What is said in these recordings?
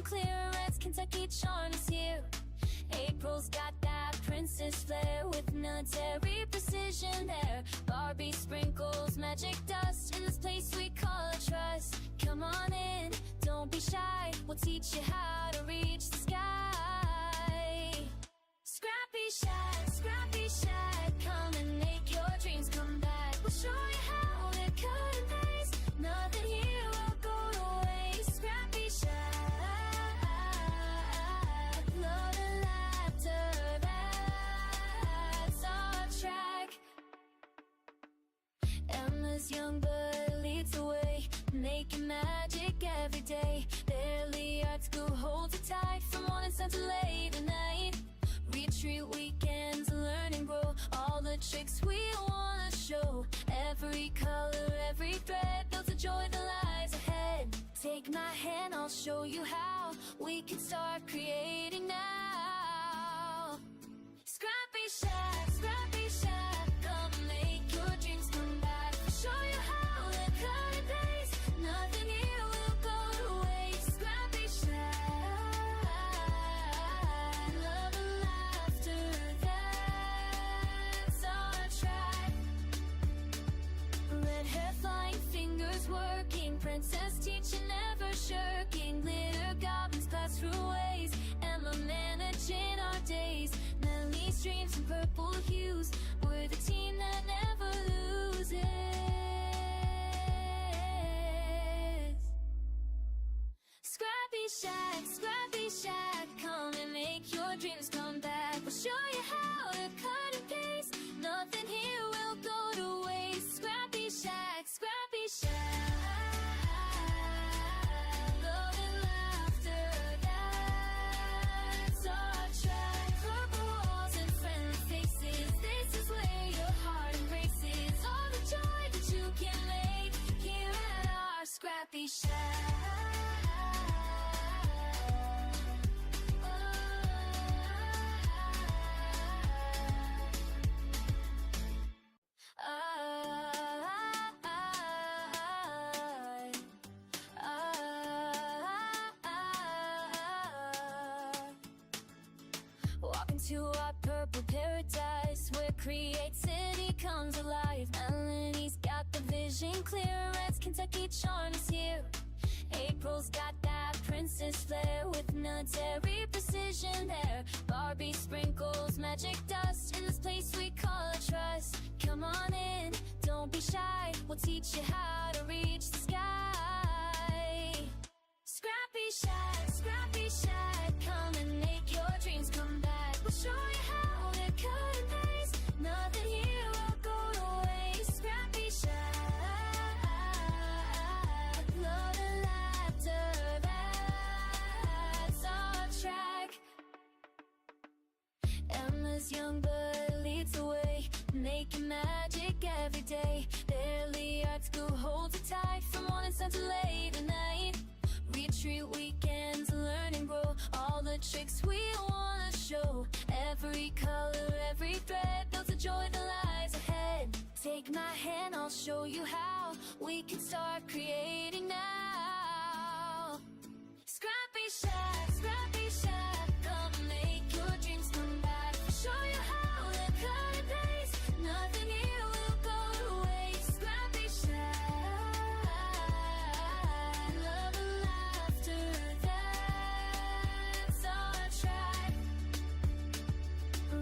clear as Kentucky charm is here. April's got that princess flair with military precision there. Barbie sprinkles magic dust in this place we call a trust. Come on in, don't be shy, we'll teach you how to reach the sky. ScrappyShak, ScrappyShak, come and make your dreams come back. We'll show you how to cut and paste, nothing here will go to waste. ScrappyShak, love and laughter, that's our track. Emma's young blood leads the way, making magic every day. Barely art school holds it tight from morning sun to late at night. Retreat weekends, learn and grow all the tricks we wanna show. Every color, every thread builds a joy that lies ahead. Take my hand, I'll show you how we can start creating now. ScrappyShak, ScrappyShak, come and make your dreams come back. We'll show you how to cut and paste, nothing here will go to waste. ScrappyShak, love and laughter, that's our track. Red hair flying, fingers working, princess teaching, never shirking. Glitter goblins pass through ways, Emma managing our days. Melanie streams in purple hues, we're the team that never loses. ScrappyShak, ScrappyShak, come and make your dreams come back. We'll show you how to cut and paste, nothing here will go to waste. ScrappyShak, ScrappyShak, love and laughter, that's our track. Purple walls and friendly faces, this is where your heart embraces all the joy that you can make here at our ScrappyShak. Walk into our purple paradise where creativity comes alive. Melanie's got the vision clear as Kentucky charm is here. April's got that princess flair with military precision there. Barbie sprinkles magic dust in this place we call a trust. Come on in, don't be shy, we'll teach you how to reach the sky. ScrappyShak, ScrappyShak, come and make your dreams come back. We'll show you how to cut and paste, nothing here will go to waste. ScrappyShak, love and laughter, that's our track. Emma's young blood leads the way, making magic every day. Barely art school holds it tight from morning sun to late at night. Retreat weekends, learn and grow all the tricks we wanna show. Every color, every thread builds a joy that lies ahead. Take my hand, I'll show you how we can start creating now. ScrappyShak, ScrappyShak, come and make your dreams come back. We'll show you how to cut and paste, nothing here will go to waste. ScrappyShak, love and laughter, that's our track.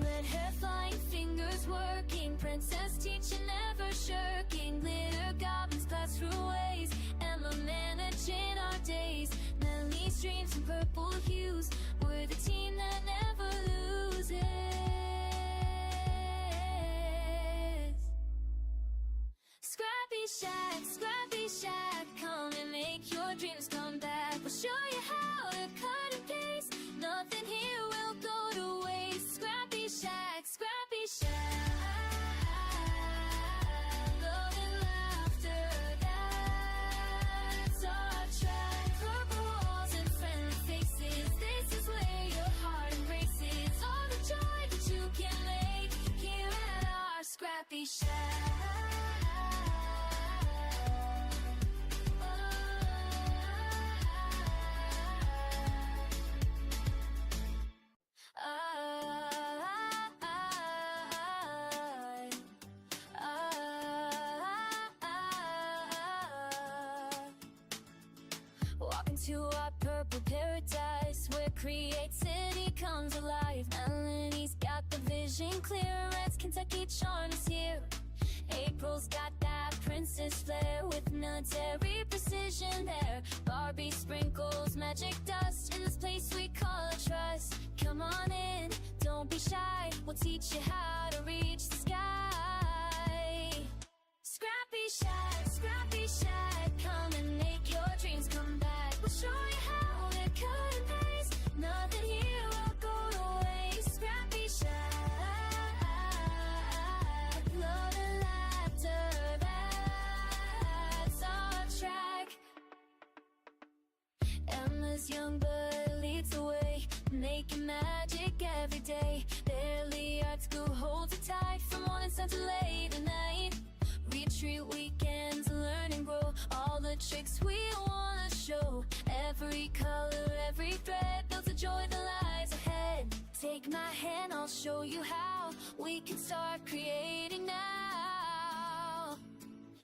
Red hair flying, fingers working, princess teaching, never shirking. Glitter goblins pass through ways, Emma managing our days. Melanie's dreams in purple hues, we're the team that never loses. ScrappyShak, ScrappyShak, come and make your dreams come back. We'll show you how to cut and paste, nothing here will go to waste. ScrappyShak, ScrappyShak, love and laughter, that's our track. Purple walls and friendly faces, this is where your heart embraces all the joy that you can make here at our ScrappyShak. to our purple paradise, where creativity comes alive. Melanie's got the vision clear, Red's Kentucky charm is here. April's got that princess flair, with military precision there. Barbie sprinkles magic dust in this place we call a trust. Come on in, don't be shy, we'll teach you how to reach the sky. ScrappyShak, ScrappyShak, come and make your dreams come back. We'll show you how to cut and paste, nothing here will go to waste. ScrappyShak, love and laughter, that's our track. Emma's young but leads the way, making magic every day. Barely art school holds her tight, from morning sun to late at night. Retreat weekends, learn and grow, all the tricks we wanna show. Every color, every thread builds a joy that lies ahead. Take my hand, I'll show you how we can start creating now.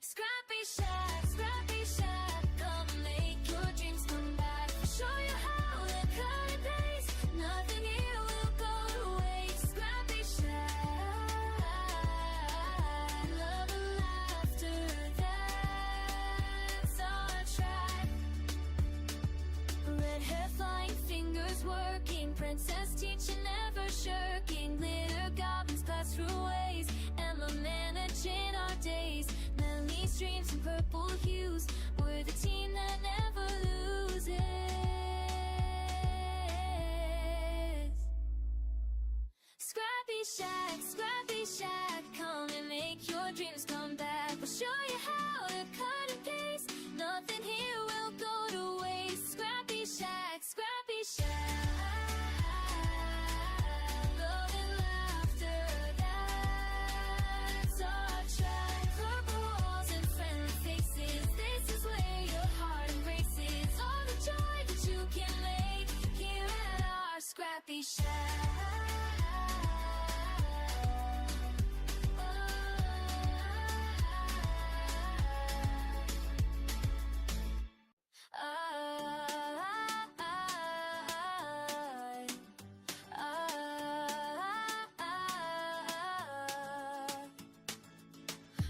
ScrappyShak, ScrappyShak, come and make your dreams come back. I'll show you how to cut and paste, nothing here will go to waste. ScrappyShak, love and laughter, that's our track. Red hair flying, fingers working, princess teaching, never shirking. Glitter goblins pass through ways, Emma managing our days. Melanie's dreams in purple hues, we're the team that never loses. ScrappyShak, ScrappyShak, come and make your dreams come back. We'll show you how to cut and paste, nothing here will go to waste. ScrappyShak, ScrappyShak, love and laughter, that's our track. Purple walls and friendly faces, this is where your heart embraces. All the joy that you can make here at our ScrappyShak.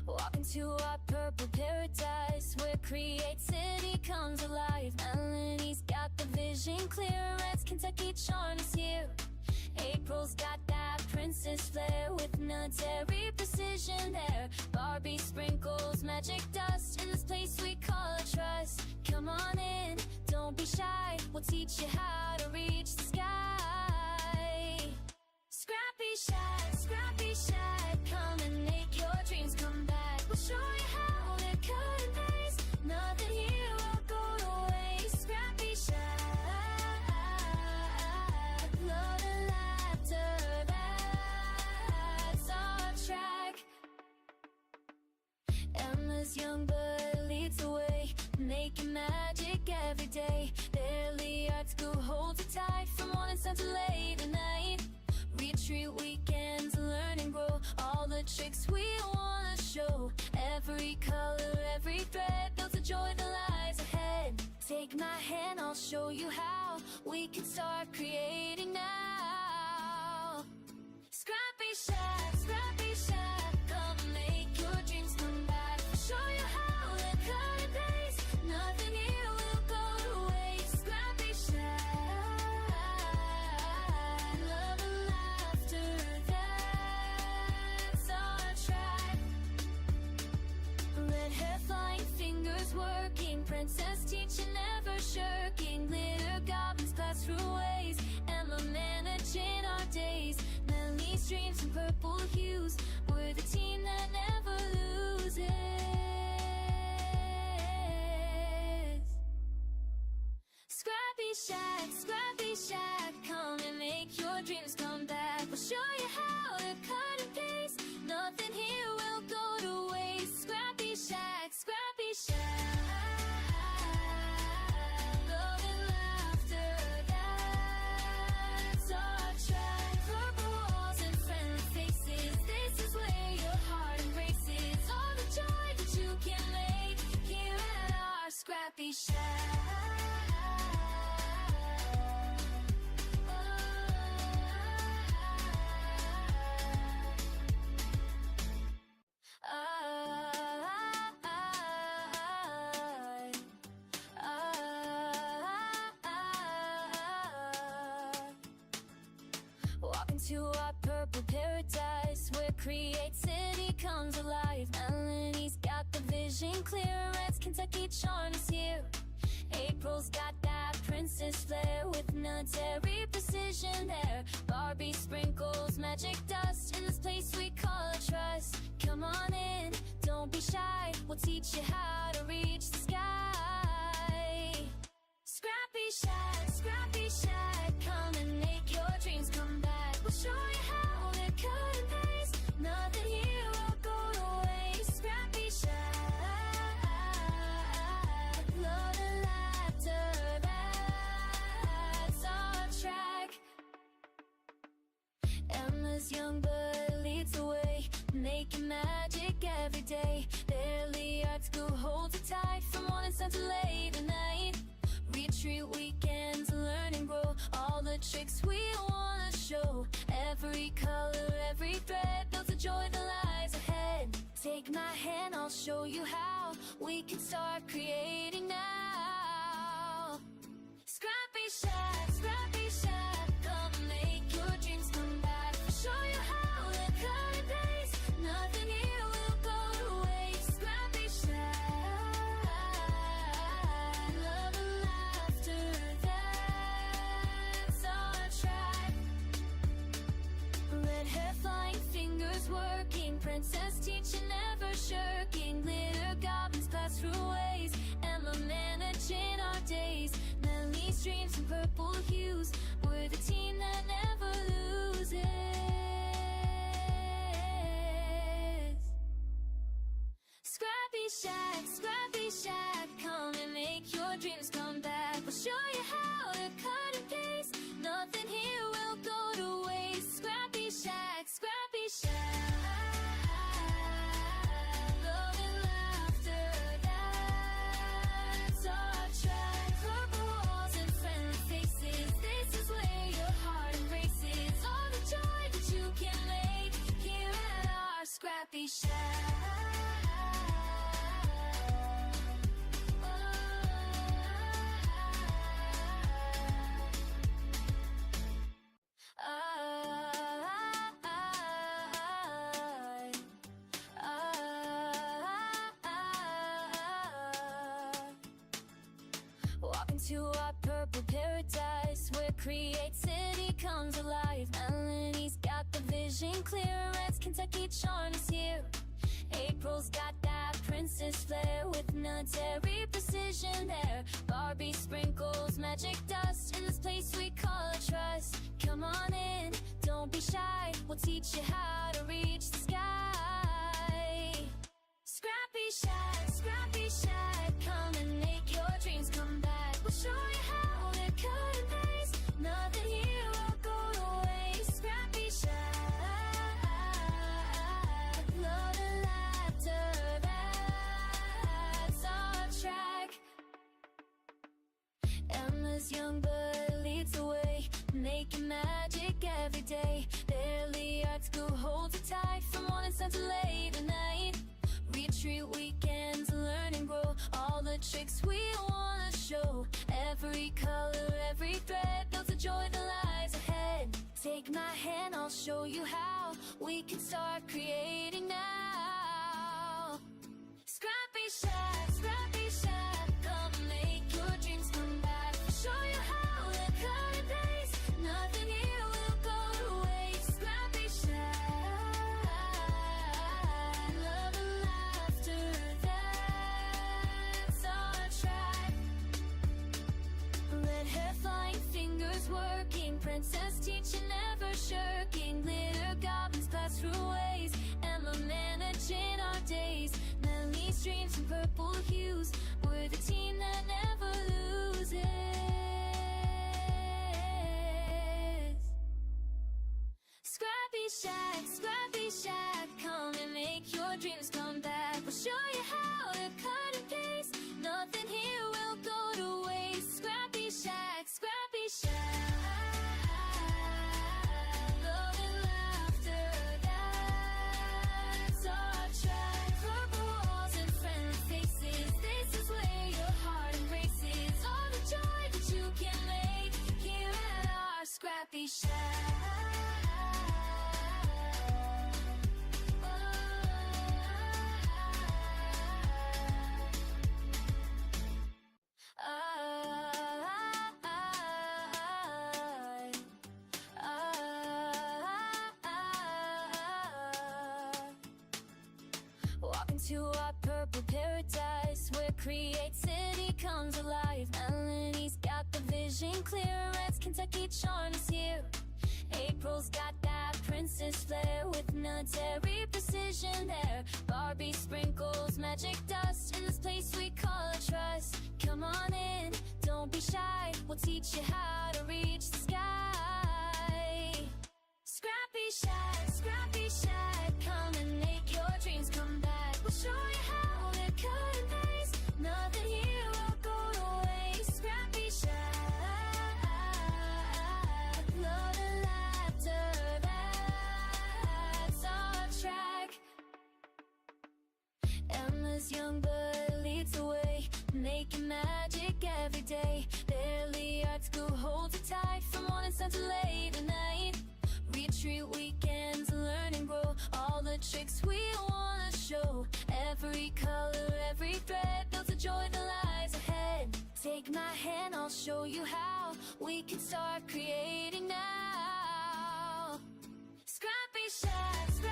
Walking to our purple paradise, where creativity comes alive. Melanie's got the vision clear, Red's Kentucky charm is here. April's got that princess flair, with military precision there. Barbie sprinkles magic dust in this place we call a trust. Come on in, don't be shy, we'll teach you how to reach the sky. ScrappyShak, ScrappyShak, come and make your dreams come back. We'll show you how to cut and paste, nothing here will go to waste. ScrappyShak, love and laughter, that's our track. Emma's young but leads the way, making magic every day. Barely art school holds her tight, from morning sun to late at night. Retreat weekends, learn and grow, all the tricks we wanna show. Every color, every thread builds a joy that lies ahead. Take my hand, I'll show you how we can start creating now. ScrappyShak, ScrappyShak, come and make your dreams come back. I'll show you how to cut and paste, nothing here will go to waste. ScrappyShak, love and laughter, that's our track. Red hair flying, fingers working, princess teaching, never shirking. Glitter goblins pass through ways, Emma managing our days. Melanie's dreams in purple hues, we're the team that never loses. ScrappyShak, ScrappyShak, come and make your dreams come back. We'll show you how to cut and paste, nothing here will go to waste. ScrappyShak, ScrappyShak, love and laughter, that's our track. Purple walls and friendly faces, this is where your heart embraces. All the joy that you can make here at our ScrappyShak. to our purple paradise, where creativity comes alive. Melanie's got the vision clear, Red's Kentucky charm is here. April's got that princess flair, with military precision there. Barbie sprinkles magic dust in this place we call a trust. Come on in, don't be shy, we'll teach you how to reach the sky. ScrappyShak, come and make your dreams come back. We'll show you how to cut and paste, nothing here will go to waste. ScrappyShak, love and laughter, that's our track. Emma's young blood leads the way, making magic every day. Barely art school holds it tight, from morning sun to late at night. Retreat weekends, learn and grow, all the tricks we wanna show. Every color, every thread builds a joy that lies ahead. Take my hand, I'll show you how we can start creating now. ScrappyShak, come and make your dreams come back. We'll show you how to cut and paste, nothing here will go to waste. ScrappyShak, love and laughter, that's our track. Red hair flying, fingers working, princess teaching, never shirking. Glitter goblins pass through ways, Emma managing our days. Melanie's dreams in purple hues, we're the team that never loses. ScrappyShak, come and make your dreams come back. We'll show you how to cut and paste, nothing here will go to waste. ScrappyShak, love and laughter, that's our track. Purple walls and friendly faces, this is where your heart embraces. All the joy that you can make here at our ScrappyShak. Walk into our purple paradise, where creativity comes alive. Melanie's got the vision clear, Red's Kentucky charm is here. April's got that princess flair, with military precision there. Barbie sprinkles magic dust in this place we call a trust. Come on in, don't be shy, we'll teach you how to reach the sky. ScrappyShak, come and make your dreams come back. We'll show you how to cut and paste, nothing here will go to waste. ScrappyShak, love and laughter, that's our track. Emma's young blood leads the way, making magic every day. Barely art school holds it tight, from morning sun to late at night. Retreat weekends, learn and grow, all the tricks we wanna show. Every color, every thread builds a joy that lies ahead. Take my hand, I'll show you how we can start creating now. ScrappyShak, come and make your dreams come back. We'll show you how to cut and paste, nothing here will go to waste. ScrappyShak, love and laughter, that's our track. Red hair flying, fingers working, princess teaching, never shirking. Glitter goblins pass through ways, Emma managing our days. Melanie's dreams in purple hues, we're the team that never loses. ScrappyShak, come and make your dreams come back. We'll show you how to cut and paste, nothing here will go to waste. ScrappyShak, love and laughter, that's our track. Purple walls and friendly faces, this is where your heart embraces. All the joy that you can make here at our ScrappyShak. to our purple paradise where creativity comes alive. Melanie's got the vision clear, Red's Kentucky charm is here. April's got that princess flair with military precision there. Barbie sprinkles magic dust in this place we call a trust. Come on in, don't be shy, we'll teach you how to reach the sky. ScrappyShak, come and make your dreams come back. We'll show you how to cut and paste, nothing here will go to waste. ScrappyShak, love and laughter, that's our track. Emma's young blood leads the way, making magic every day. Barely art school holds it tight from morning sun to late at night. Retreat weekends, learn and grow all the tricks we wanna show. Every color, every thread builds a joy that lies ahead. Take my hand, I'll show you how we can start creating now. ScrappyShak,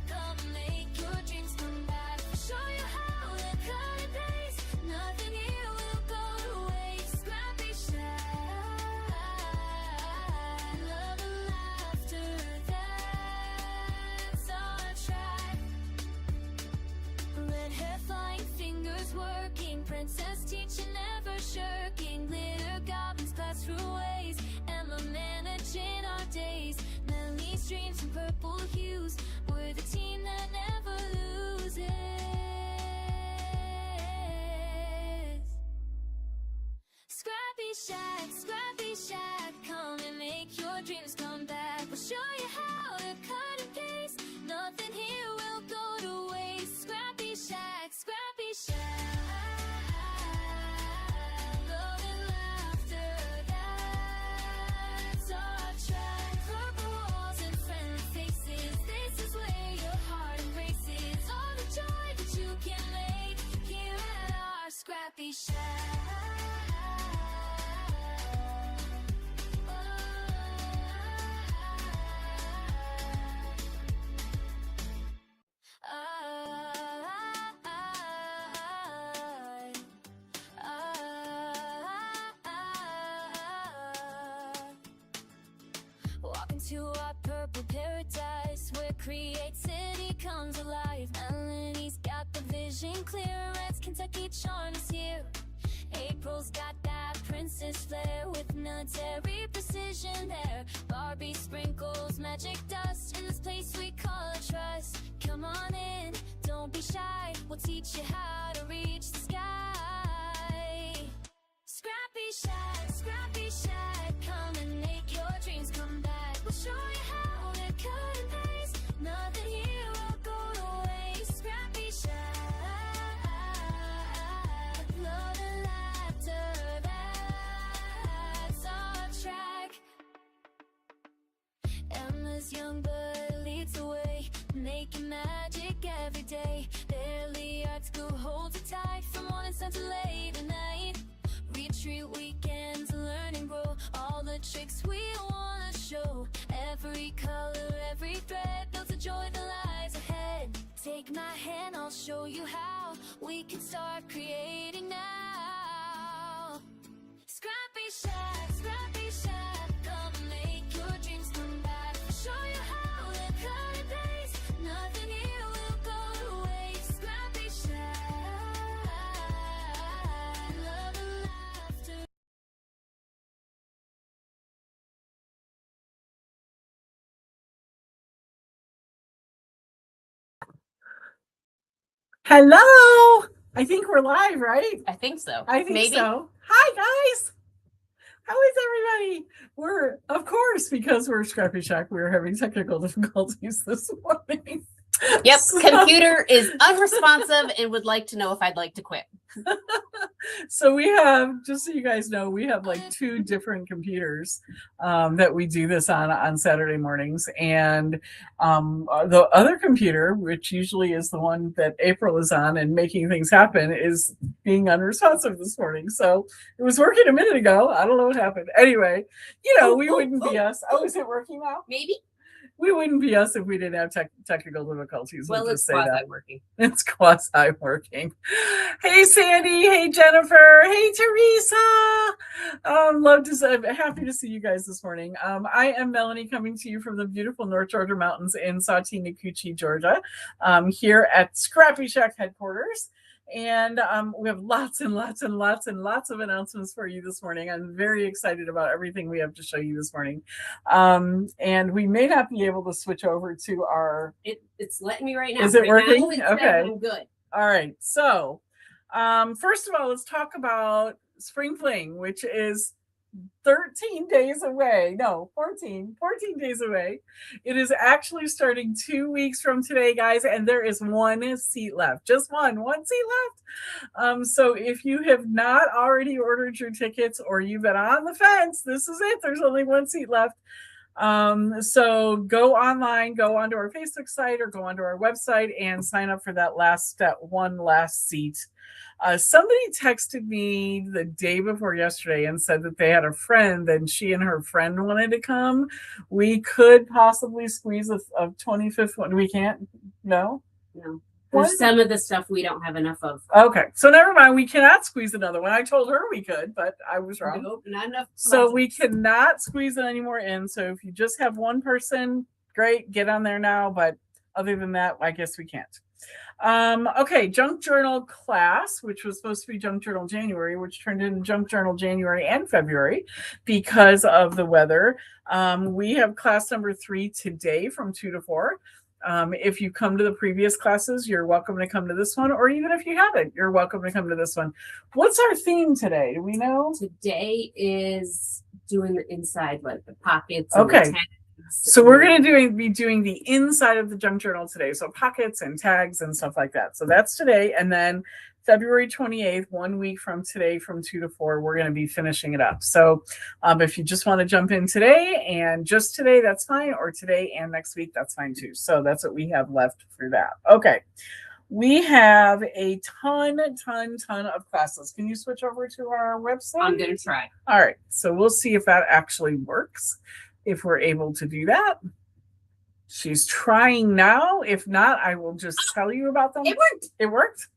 come and make your dreams come back. We'll show you how to cut and paste, nothing here will go to waste. ScrappyShak, love and laughter, that's our track. Red hair flying, fingers working, princess teaching, never shirking. Glitter goblins pass through ways, Emma managing our days. Melanie's dreams in purple hues, we're the team that never loses. ScrappyShak, come and make your dreams come back. We'll show you how to cut and paste, nothing here will go to waste. ScrappyShak, love and laughter, that's our track. Purple walls and friendly faces, this is where your heart embraces all the joy that you can make here at our ScrappyShak. Walking to our purple paradise where creativity comes alive. Melanie's got the vision clear, Red's Kentucky charm is here. April's got that princess flair with military precision there. Barbie sprinkles magic dust in this place we call a trust. Come on in, don't be shy, we'll teach you how to reach the sky. ScrappyShak, come and make your dreams come back. We'll show you how to cut and paste, nothing here will go to waste. ScrappyShak, love and laughter, that's our track. Emma's young blood leads the way, making magic every day. Barely art school holds it tight from morning sun to late at night. Retreat weekends, learn and grow all the tricks we wanna show. Every color, every thread builds a joy that lies ahead. Take my hand, I'll show you how we can start creating now. ScrappyShak, come and make your dreams come back. Show you how to cut and paste, nothing here will go to waste. ScrappyShak, love and laughter. Hello. I think we're live, right? I think so. I think Maybe. so. Hi, guys. How is everybody? We're, of course, because we're ScrappyShak, we're having technical difficulties this morning. Yep. So- Computer is unresponsive and would like to know if I'd like to quit. So we have, just so you guys know, we have like two different computers that we do this on Saturday mornings. And the other computer, which usually is the one that April is on and making things happen, is being unresponsive this morning. So it was working a minute ago. I don't know what happened. Anyway, you know, we wouldn't be us. Oh, is it working now? Maybe. We wouldn't be us if we didn't have technical difficulties. Well, We'll it's just say that. quasi-working. It's quasi working. Hey, Sandy. Hey, Jennifer. Hey, Teresa. Happy to see you guys this morning. I am Melanie, coming to you from the beautiful North Georgia mountains in Sawteenacoochee, Georgia, here at ScrappyShak headquarters. And we have lots and lots and lots and lots of announcements for you this morning. I'm very excited about everything we have to show you this morning. And we may not be able to switch over to our... It's letting me right now. Is it right working? now, Okay. I'm good. All right. So first of all, let's talk about Spring Fling, which is 13 days away. No, 14 days away. It is actually starting 2 weeks from today, guys, and there is one seat left. Just one seat left. So if you have not already ordered your tickets or you've been on the fence, this is it. There's only one seat left. So go online, go onto our Facebook site or go onto our website and sign up for that last seat. Somebody texted me the day before yesterday and said that they had a friend and she and her friend wanted to come. We could possibly squeeze a 25th one. We can't? No? There's some of the stuff we don't have enough of. Okay, so never mind. We cannot squeeze another one. I told her we could, but I was wrong. Nope, not enough. So we cannot squeeze it anymore in. So if you just have one person, great, get on there now. But other than that, I guess we can't. Okay, Junk Journal class, which was supposed to be Junk Journal January, which turned into Junk Journal January and February because of the weather. We have class number 3 today from 2 to 4. If you come to the previous classes, you're welcome to come to this one, or even if you haven't, you're welcome to come to this one. What's our theme today? Do we know? Today is doing the inside, like the pockets. Okay. So we're going to be doing the inside of the junk journal today. So pockets and tags and stuff like that. So that's today. And then February 28th, 1 week from today, from 2 to 4, we're going to be finishing it up. So if you just want to jump in today and just today, that's fine. Or today and next week, that's fine too. So that's what we have left for that. Okay. We have a ton of classes. Can you switch over to our website? I'm going to try. All right. So we'll see if that actually works. If we're able to do that. She's trying now. If not, I will just tell you about them. It worked. It worked?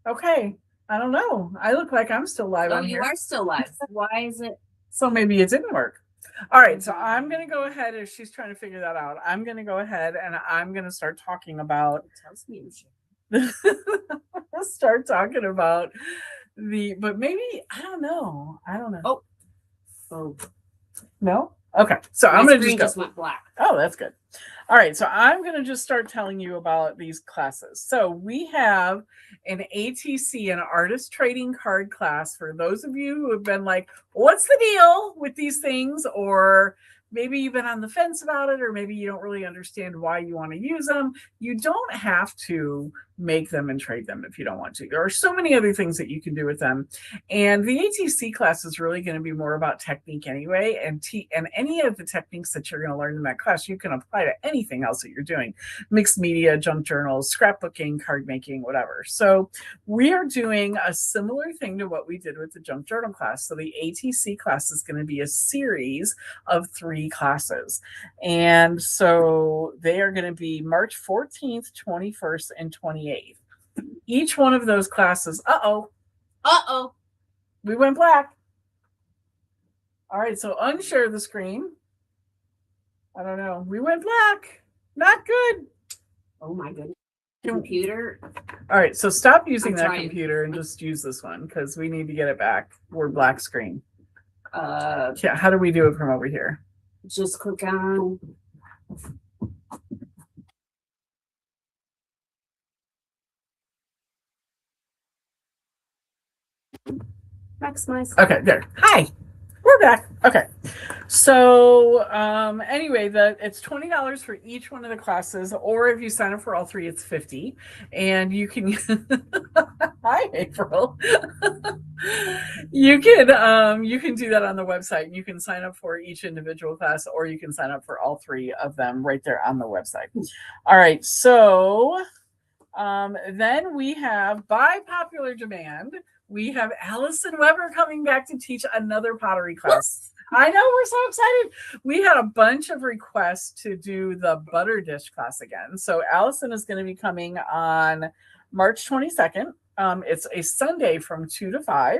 Okay. I don't know. I look like I'm still live on here. You are still live. Why is it? So maybe it didn't work. All right. So I'm going to go ahead, if she's trying to figure that out, I'm going to go ahead and I'm going to start talking about start talking about but maybe, I don't know. Oh. No? Okay, so I'm going to just went black. Oh, that's good. All right, so I'm going to just start telling you about these classes. So we have an ATC, an artist trading card class, for those of you who have been like, what's the deal with these things? Or maybe you've been on the fence about it, or maybe you don't really understand why you want to use them. You don't have to make them and trade them if you don't want to. There are so many other things that you can do with them. And the ATC class is really going to be more about technique anyway. And any of the techniques that you're going to learn in that class, you can apply to anything else that you're doing. Mixed media, junk journals, scrapbooking, card making, whatever. So we are doing a similar thing to what we did with the junk journal class. So the ATC class is going to be a series of 3 classes. And so they are going to be March 14th, 21st, and 28th. Each one of those classes, we went black. All right, so unshare the screen. I don't know. We went black. Not good. Oh my goodness. Computer. All right, so stop using that computer and just use this one because we need to get it back. We're black screen. Yeah, how do we do it from over here? Just click on. Maximize. Okay, there. Hi. We're back. Okay. So anyway, it's $20 for each one of the classes, or if you sign up for all 3, it's $50. And you can Hi, April. You can do that on the website. You can sign up for each individual class, or you can sign up for all 3 of them right there on the website. All right. So then we have, by popular demand, we have Allison Weber coming back to teach another pottery class. I know, we're so excited. We had a bunch of requests to do the butter dish class again. So Allison is going to be coming on March 22nd. It's a Sunday from 2 to 5,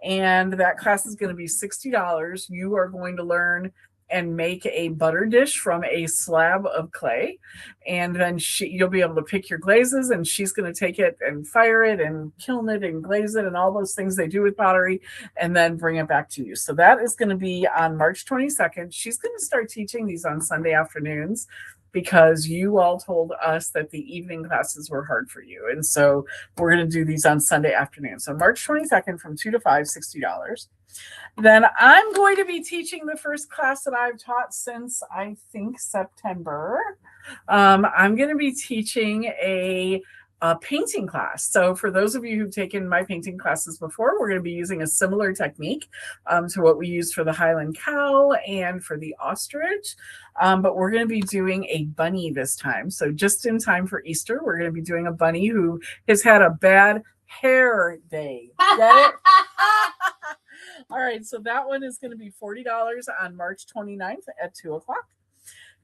and that class is going to be $60. You are going to learn and make a butter dish from a slab of clay, and then you'll be able to pick your glazes, and she's going to take it and fire it and kiln it and glaze it and all those things they do with pottery, and then bring it back to you. So that is going to be on March 22nd. She's going to start teaching these on Sunday afternoons because you all told us that the evening classes were hard for you, and so we're going to do these on Sunday afternoon. So March 22nd from 2 to 5, $60. Then I'm going to be teaching the first class that I've taught since, I think, September. I'm going to be teaching a painting class. So for those of you who've taken my painting classes before, we're going to be using a similar technique to what we used for the Highland cow and for the ostrich. But we're going to be doing a bunny this time. So just in time for Easter, we're going to be doing a bunny who has had a bad hair day. Get it? All right, so that one is going to be $40 on March 29th at 2 o'clock.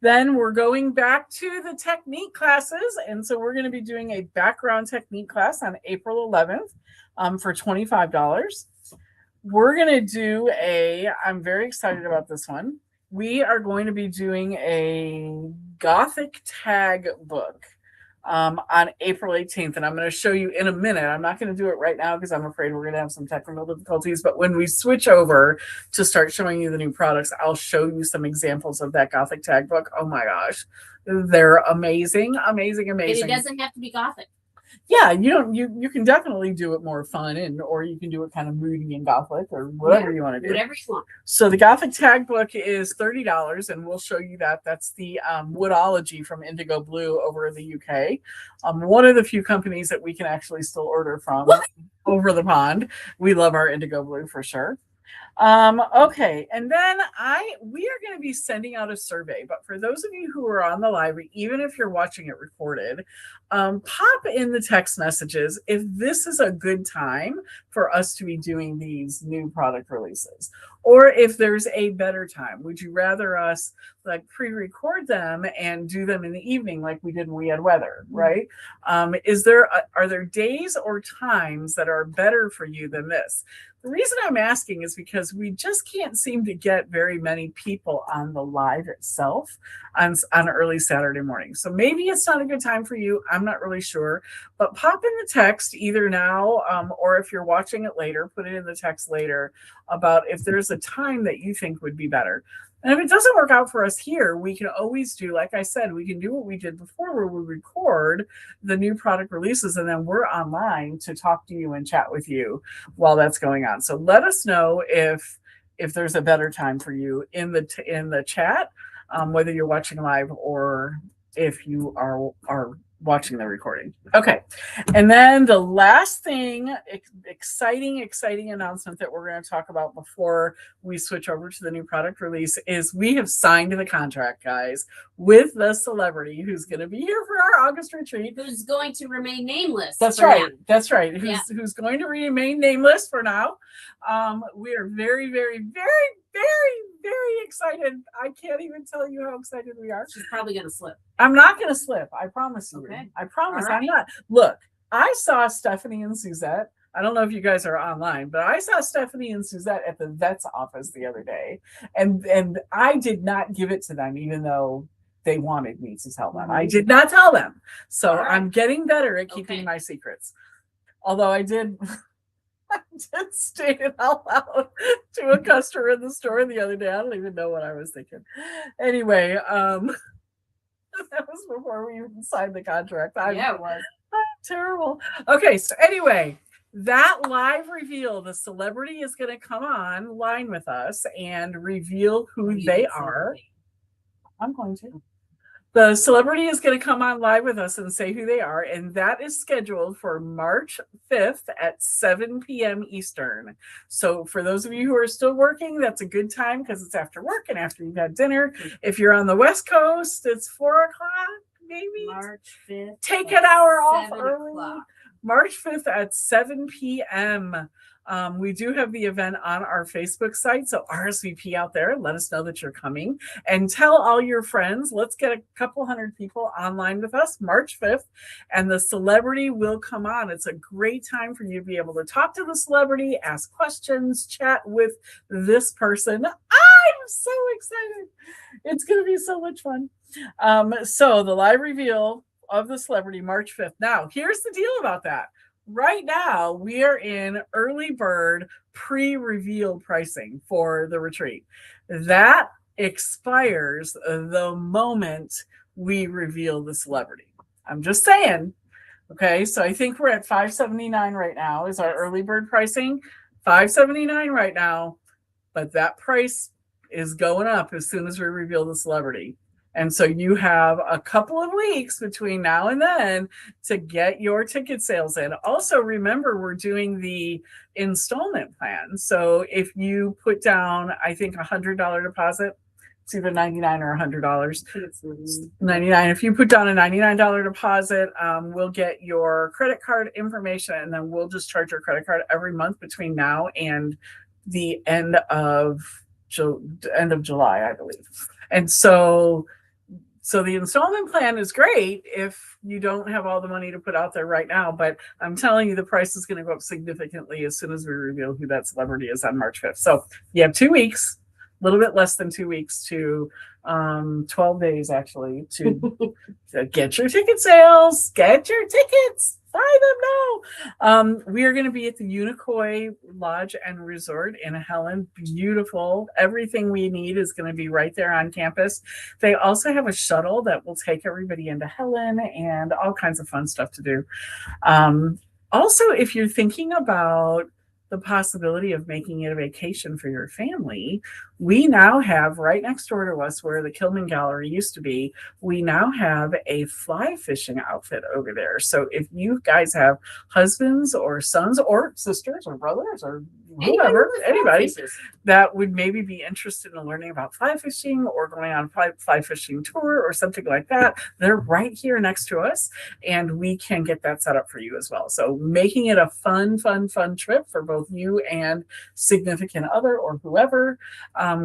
Then we're going back to the technique classes, and so we're going to be doing a background technique class on April 11th for $25. We're going to do I'm very excited about this one. We are going to be doing a Gothic tag book on April 18th, and I'm going to show you in a minute. I'm not going to do it right now because I'm afraid we're going to have some technical difficulties, but when we switch over to start showing you the new products, I'll show you some examples of that Gothic tag book. Oh my gosh, they're amazing. And it doesn't have to be Gothic. Yeah, you can definitely do it more fun, or you can do it kind of moody and Gothic, or whatever you want to do. Whatever you want. So the Gothic tag book is $30, and we'll show you that. That's the Woodology from Indigo Blue over in the UK. One of the few companies that we can actually still order from over the pond. We love our Indigo Blue for sure. Okay, and then we are going to be sending out a survey, but for those of you who are on the live, even if you're watching it recorded, pop in the text messages if this is a good time for us to be doing these new product releases, or if there's a better time. Would you rather us like pre-record them and do them in the evening like we did when we had weather, right? Are there days or times that are better for you than this? The reason I'm asking is because we just can't seem to get very many people on the live itself on early Saturday morning. So maybe it's not a good time for you. I'm not really sure, but pop in the text either now or if you're watching it later, put it in the text later about if there's a time that you think would be better. And if it doesn't work out for us here, we can always do, like I said, we can do what we did before where we record the new product releases and then we're online to talk to you and chat with you while that's going on. So let us know if there's a better time for you in the chat, whether you're watching live or if you are watching the recording. Okay. And then the last thing, exciting announcement that we're going to talk about before we switch over to the new product release is we have signed the contract, guys, with the celebrity who's going to be here for our August retreat. Who's going to remain nameless. That's right. Now. That's right. Who's going to remain nameless for now. We are very, very, very, very, very excited. I can't even tell you how excited we are. She's probably going to slip. I'm not going to slip. I promise you. Okay. I promise. Right. I'm not. Look, I saw Stephanie and Suzette. I don't know if you guys are online, but I saw Stephanie and Suzette at the vet's office the other day, and I did not give it to them, even though they wanted me to tell them. I did not tell them. So I'm getting better at keeping my secrets. Although I did state it out loud to a customer in the store the other day. I don't even know what I was thinking. Anyway, that was before we even signed the contract. It was. I'm terrible. Okay, so anyway, that live reveal, the celebrity is going to come online with us and reveal who they are. I'm going to. The celebrity is going to come on live with us and say who they are, and that is scheduled for March 5th at 7 p.m. Eastern. So for those of you who are still working, that's a good time because it's after work and after you've had dinner. If you're on the West Coast, it's 4 o'clock, maybe. March 5th. Take an hour off early. O'clock. March 5th at 7 p.m. We do have the event on our Facebook site, so RSVP out there. Let us know that you're coming and tell all your friends. Let's get a couple hundred people online with us March 5th, and the celebrity will come on. It's a great time for you to be able to talk to the celebrity, ask questions, chat with this person. I'm so excited. It's going to be so much fun. So the live reveal of the celebrity March 5th. Now, here's the deal about that. Right now, we are in early bird pre-reveal pricing for the retreat. That expires the moment we reveal the celebrity. I'm just saying. Okay, so I think we're at $579 right now is our early bird pricing. $579 right now, but that price is going up as soon as we reveal the celebrity. And so you have a couple of weeks between now and then to get your ticket sales in. Also, remember, we're doing the installment plan. So if you put down, I think, $100 deposit, it's either $99 or $100. It's $99. If you put down a $99 deposit, we'll get your credit card information, and then we'll just charge your credit card every month between now and the end of July, I believe. And so the installment plan is great if you don't have all the money to put out there right now, but I'm telling you, the price is going to go up significantly as soon as we reveal who that celebrity is on March 5th. So you have 2 weeks, a little bit less than 2 weeks to 12 days actually to get your ticket sales, get your tickets. Buy them now. We are going to be at the Unicoi Lodge and Resort in Helen. Beautiful. Everything we need is going to be right there on campus. They also have a shuttle that will take everybody into Helen and all kinds of fun stuff to do. Also, if you're thinking about the possibility of making it a vacation for your family, we now have right next door to us where the Kilman Gallery used to be, we now have a fly fishing outfit over there. So if you guys have husbands or sons or sisters or brothers or whoever, anybody that would maybe be interested in learning about fly fishing or going on a fly fishing tour or something like that, they're right here next to us, and we can get that set up for you as well. So making it a fun trip for both you and significant other or whoever.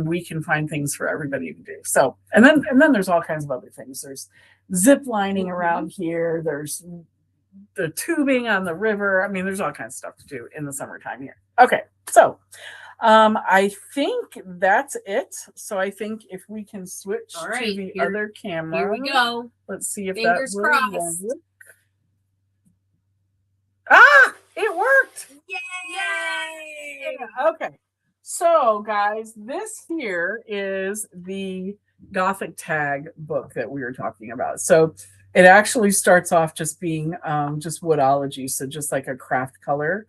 We can find things for everybody to do. So, and then there's all kinds of other things. There's zip lining around here. There's the tubing on the river. I mean, there's all kinds of stuff to do in the summertime here. Okay, so I think that's it. So I think if we can switch to the other camera. Here we go. Let's see if Fingers that crossed. work. Ah, it worked. Yay! Okay. So, guys, this here is the Gothic Tag book that we were talking about. So it actually starts off just being just woodology, so just like a craft color.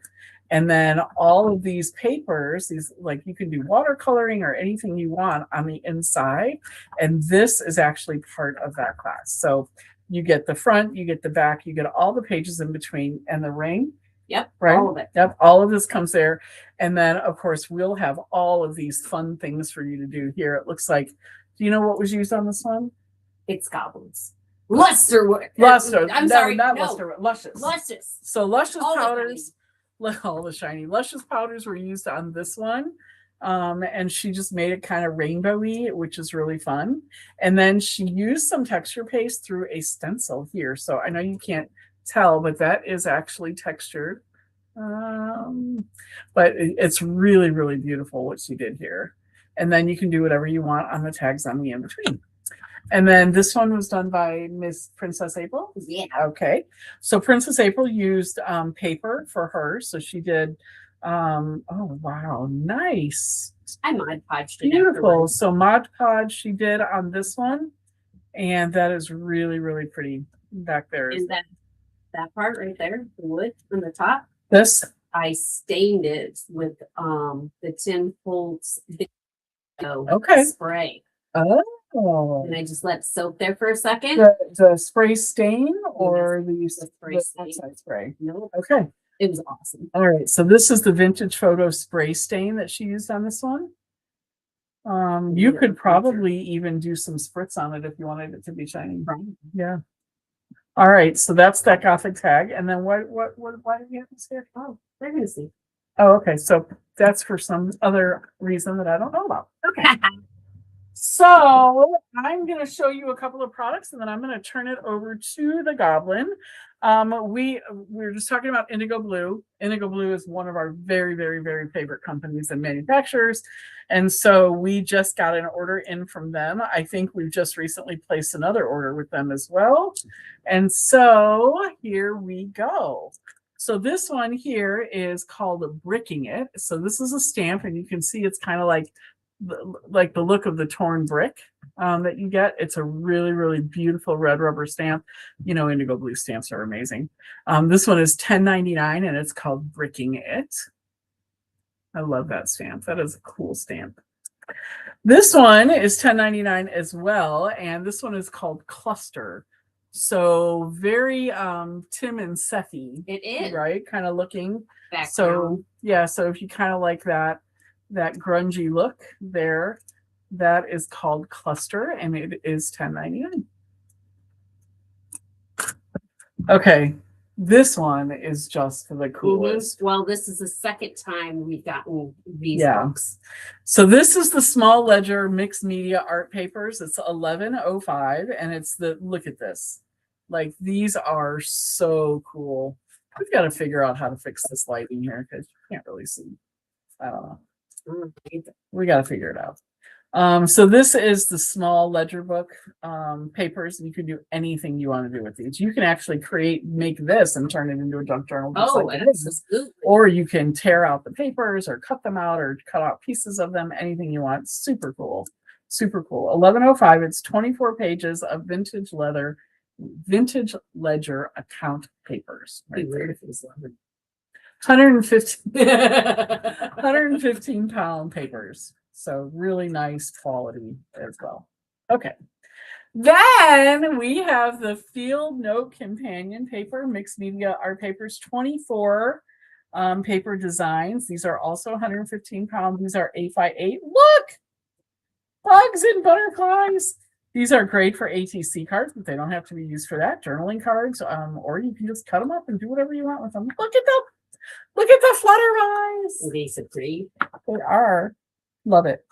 And then all of these papers, these, like, you can do watercoloring or anything you want on the inside. And this is actually part of that class. So you get the front, you get the back, you get all the pages in between and the ring. Yep, right? all of it. Yep, all of this comes there. And then, of course, we'll have all of these fun things for you to do here. It looks like, do you know what was used on this one? It's goblins. Lusterwood. Luster. I'm no, sorry. not No. Luster. Luscious. Luscious. So Luscious All the powders. All the shiny. Luscious powders were used on this one. And she just made it kind of rainbowy, which is really fun. And then she used some texture paste through a stencil here. So I know you can't tell, but that is actually textured. But it's really, really beautiful what she did here. And then you can do whatever you want on the tags on the in between. And then this one was done by Miss Princess April. Yeah. Okay. So Princess April used paper for her. So she did, oh, wow, nice. I Mod Podged it. Beautiful. Afterwards. So Mod Podge she did on this one. And that is really, really pretty back there. And that part right there, the wood on the top, This? I stained it with the tin folds spray. Oh. And I just let it soak there for a second. The spray stain or the spray stain. outside spray? Nope. Okay. It was awesome. All right. So this is the vintage photo spray stain that she used on this one. You could probably even do some spritz on it if you wanted it to be shiny. Yeah. All right. So that's that Gothic Tag. And then why did you have this here? Oh, they're gonna see. Oh, okay. So that's for some other reason that I don't know about. Okay. So I'm going to show you a couple of products and then I'm going to turn it over to the Goblin. We were just talking about Indigo Blue. Indigo Blue is one of our very, very, very favorite companies and manufacturers. And so we just got an order in from them. I think we've just recently placed another order with them as well. And so here we go. So this one here is called Bricking It. So this is a stamp and you can see it's kind of like the look of the torn brick that you get. It's a really, really beautiful red rubber stamp. You know, Indigo Blue stamps are amazing. This one is $10.99 and it's called Bricking It. I love that stamp. That is a cool stamp. This one is $10.99 as well, and this one is called Cluster. So very Tim and Sethy. It is. Right? Kind of looking. Background. So yeah, so if you kind of like that grungy look there, that is called Cluster and it is $10.99. Okay, this one is just the coolest. Well, this is the second time we've gotten these books. So this is the Small Ledger Mixed Media Art Papers. It's 1105 and it's the, look at this. Like these are so cool. We've got to figure out how to fix this lighting here because you can't really see. I don't know. We got to figure it out. So this is the Small Ledger book papers, and you can do anything you want to do with these. You can actually make this and turn it into a junk journal. Or you can tear out the papers or cut them out or cut out pieces of them, anything you want. Super cool. Super cool. 1105. It's 24 pages of vintage ledger account papers. Right there. 115 pound papers. So really nice quality as well. Okay. Then we have the Field Note Companion paper, mixed media art papers, 24 paper designs. These are also 115 pounds. These are 8x8. Look! Bugs and butterflies. These are great for ATC cards, but they don't have to be used for that. Journaling cards, or you can just cut them up and do whatever you want with them. Look at them. Look at the flutterflies. These are pretty. They are. Love it.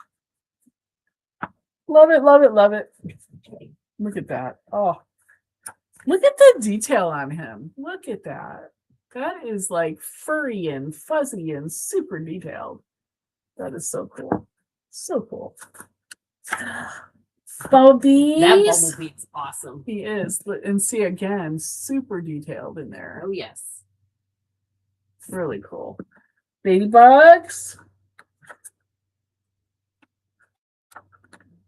Love it, love it, love it. Look at that. Oh, look at the detail on him. Look at that. That is like furry and fuzzy and super detailed. That is so cool. So cool. Bumblebees. That bumblebee's awesome. He is. And see again, super detailed in there. Oh, yes. Really cool. Ladybugs.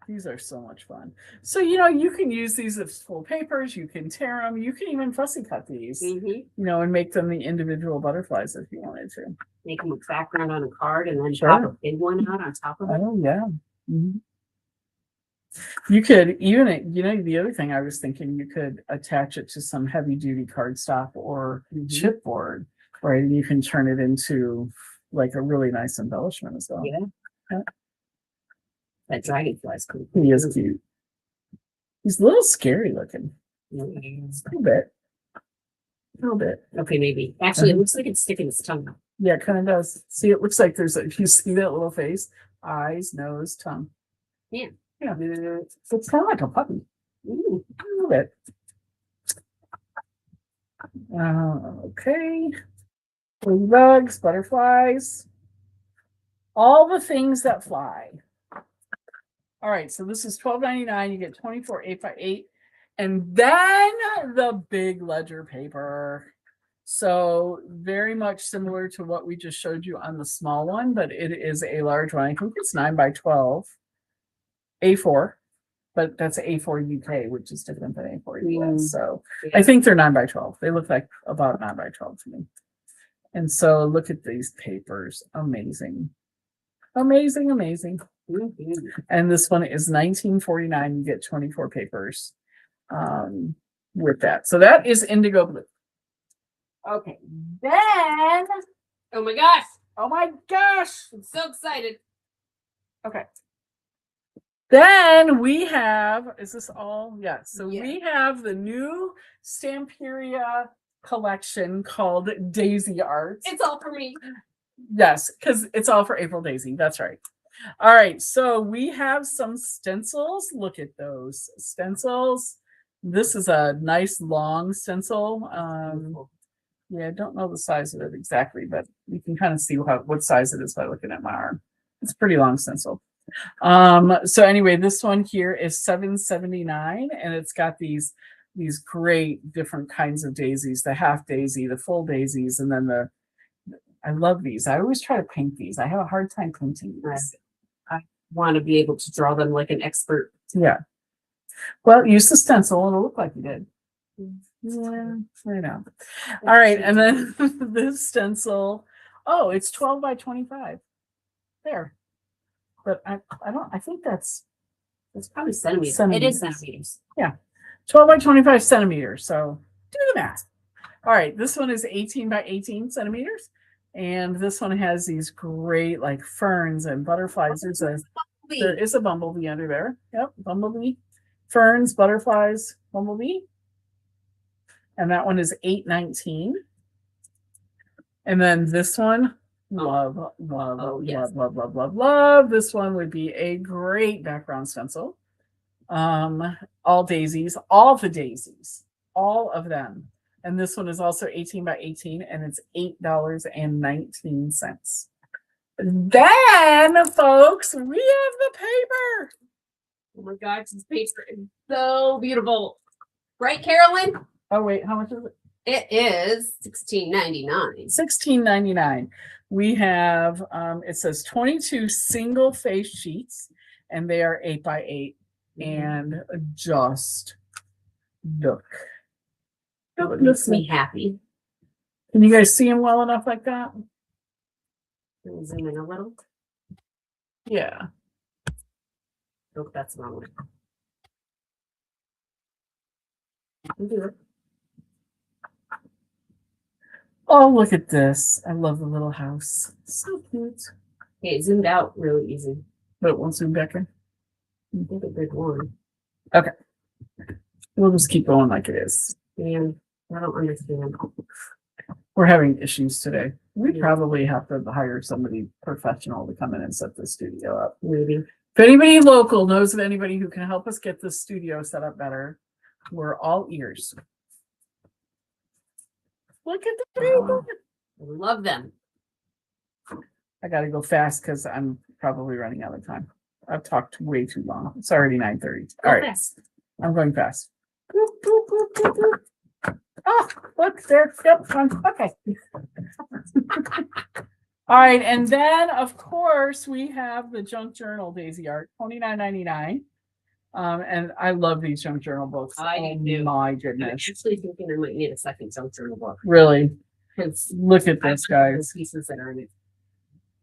These are so much fun. So, you know, you can use these as full papers. You can tear them. You can even fussy cut these, you know, and make them the individual butterflies if you wanted to. Make them a background on a card and then pop a big one out on top of it. Oh, yeah. Mm-hmm. You could even, you know, the other thing I was thinking, you could attach it to some heavy duty cardstock or chipboard, right? And you can turn it into like a really nice embellishment as well. Yeah. That dragonfly's cool. He is cute. He's a little scary looking. A little bit. A little bit. Okay, maybe. Actually, it looks like it's sticking its tongue out. Yeah, it kind of does. See, it looks like there's if you see that little face, eyes, nose, tongue. Yeah. Yeah. It's kind of like a puppy. Ooh, a little bit. Okay. Bugs, butterflies. All the things that fly. All right, so this is $12.99. You get 24 8x8. And then the big ledger paper. So very much similar to what we just showed you on the small one, but it is a large one. I think it's 9x12. A4, but that's A4 UK, which is different than A4 US. So I think they're 9x12. They look like about 9x12 to me. And so look at these papers. Amazing. Amazing, amazing. And this one is $19.49. You get 24 papers with that. So that is Indigo Blue. Okay. Then, oh my gosh. Oh my gosh. I'm so excited. Okay. Then we have, is this all? Yes. So we have the new Stamperia collection called Daisy Art. It's all for me. Yes, because it's all for April Daisy. That's right. All right, so we have some stencils. Look at those stencils. This is a nice long stencil. Yeah, I don't know the size of it exactly, but you can kind of see what size it is by looking at my arm. It's a pretty long stencil. So anyway, this one here is $7.79, and it's got these great different kinds of daisies, the half daisy, the full daisies, and then I love these. I always try to paint these. I have a hard time painting these. I want to be able to draw them like an expert. Yeah. Well, use the stencil. It'll look like you did. Yeah, I know. All right, and then this stencil. Oh, it's 12 by 25. There. But I think that's It's probably centimeters. It Centimeters. is centimeters. 12 by 25 centimeters. So do the math. All right, this one is 18 by 18 centimeters. And this one has these great like ferns and butterflies. There is a bumblebee under there. Yep, bumblebee. Ferns, butterflies, bumblebee. And that one is $8.19. And then this one, love. This one would be a great background stencil. All daisies, all the daisies, all of them. And this one is also 18 by 18, and it's $8.19. Then, folks, we have the paper. Oh my gosh, this paper is so beautiful. Right, Carolyn? Oh, wait, how much is it? It is $16.99. $16.99. We have, it says 22 single face sheets, and they are 8 by 8. And just look. It makes me happy. Can you guys see them well enough like that? Can we zoom in a little? Yeah. Oh, that's the wrong one. I can do it. Oh, look at this. I love the little house. So cute. Okay, it zoomed out really easy. But it won't zoom back in. I think a big one. Okay. We'll just keep going like it is. Man, I don't understand. We're having issues today. We Yeah. probably have to hire somebody professional to come in and set the studio up. Maybe. If anybody local knows of anybody who can help us get this studio set up better, we're all ears. Look at the paper. I love them. I gotta go fast because I'm probably running out of time. I've talked way too long. It's already 9:30. All right, Yes. I'm going fast. Boop, boop, boop, boop, boop. Oh, look there. Yep, okay. All right, and then of course we have the junk journal Daisy art, $29.99. And I love these junk journal books. I do. My I'm goodness. actually thinking I might need a second junk journal book. Really. Because Look at this, guys. pieces that are in it.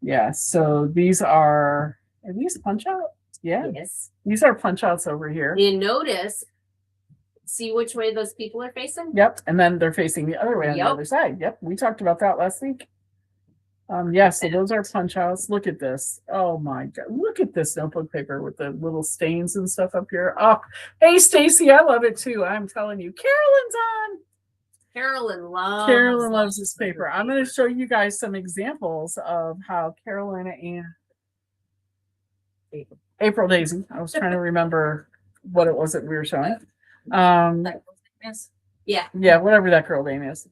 Yeah, so these are these punch out? Yeah. Yes. These are punch outs over here. And notice, see which way those people are facing? Yep. And then they're facing the other way on the Yep. other side. Yep. We talked about that last week. Yeah, so those are punch outs. Look at this. Oh my God. Look at this notebook paper with the little stains and stuff up here. Oh, hey, Stacy, I love it too. I'm telling you. Carolyn's on. Carolyn loves this paper. I'm going to show you guys some examples of how Carolyn and April Daisy. I was trying to remember what it was that we were showing. Yeah. Yeah, whatever that girl name is.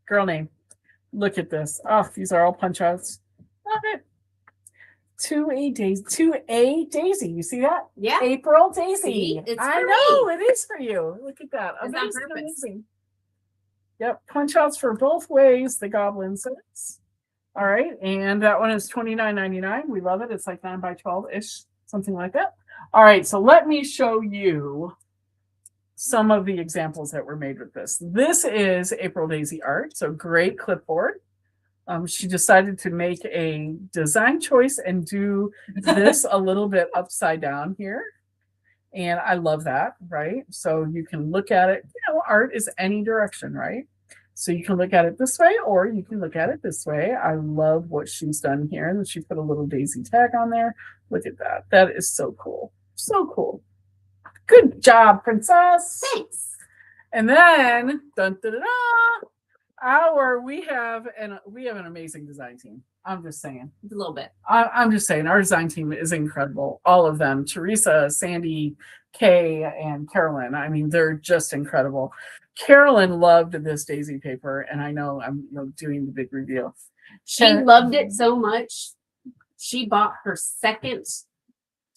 Girl name. Look at this. Oh, these are all punch outs. Okay. 2A Daisy. You see that? Yeah. April Daisy. See? It's I for know me. it is for you. Look at that. It's on Amazing, purpose. amazing. Yep, punch outs for both ways. The goblin says. All right, and that one is $29.99. We love it. It's like 9 by 12-ish, something like that. All right, so let me show you some of the examples that were made with this. This is April Daisy art, so great clipboard. She decided to make a design choice and do this a little bit upside down here. And I love that, right? So you can look at it, you know, art is any direction, right? So you can look at it this way, or you can look at it this way. I love what she's done here. And she put a little daisy tag on there. Look at that. That is so cool. So cool. Good job, princess. Thanks. And then, dun, dun, dun, dun, we have an amazing design team. I'm just saying. A little bit. I'm just saying, our design team is incredible. All of them, Teresa, Sandy, Kay, and Carolyn. I mean, they're just incredible. Carolyn loved this daisy paper, and I know I'm doing the big reveal. She loved it so much. She bought her second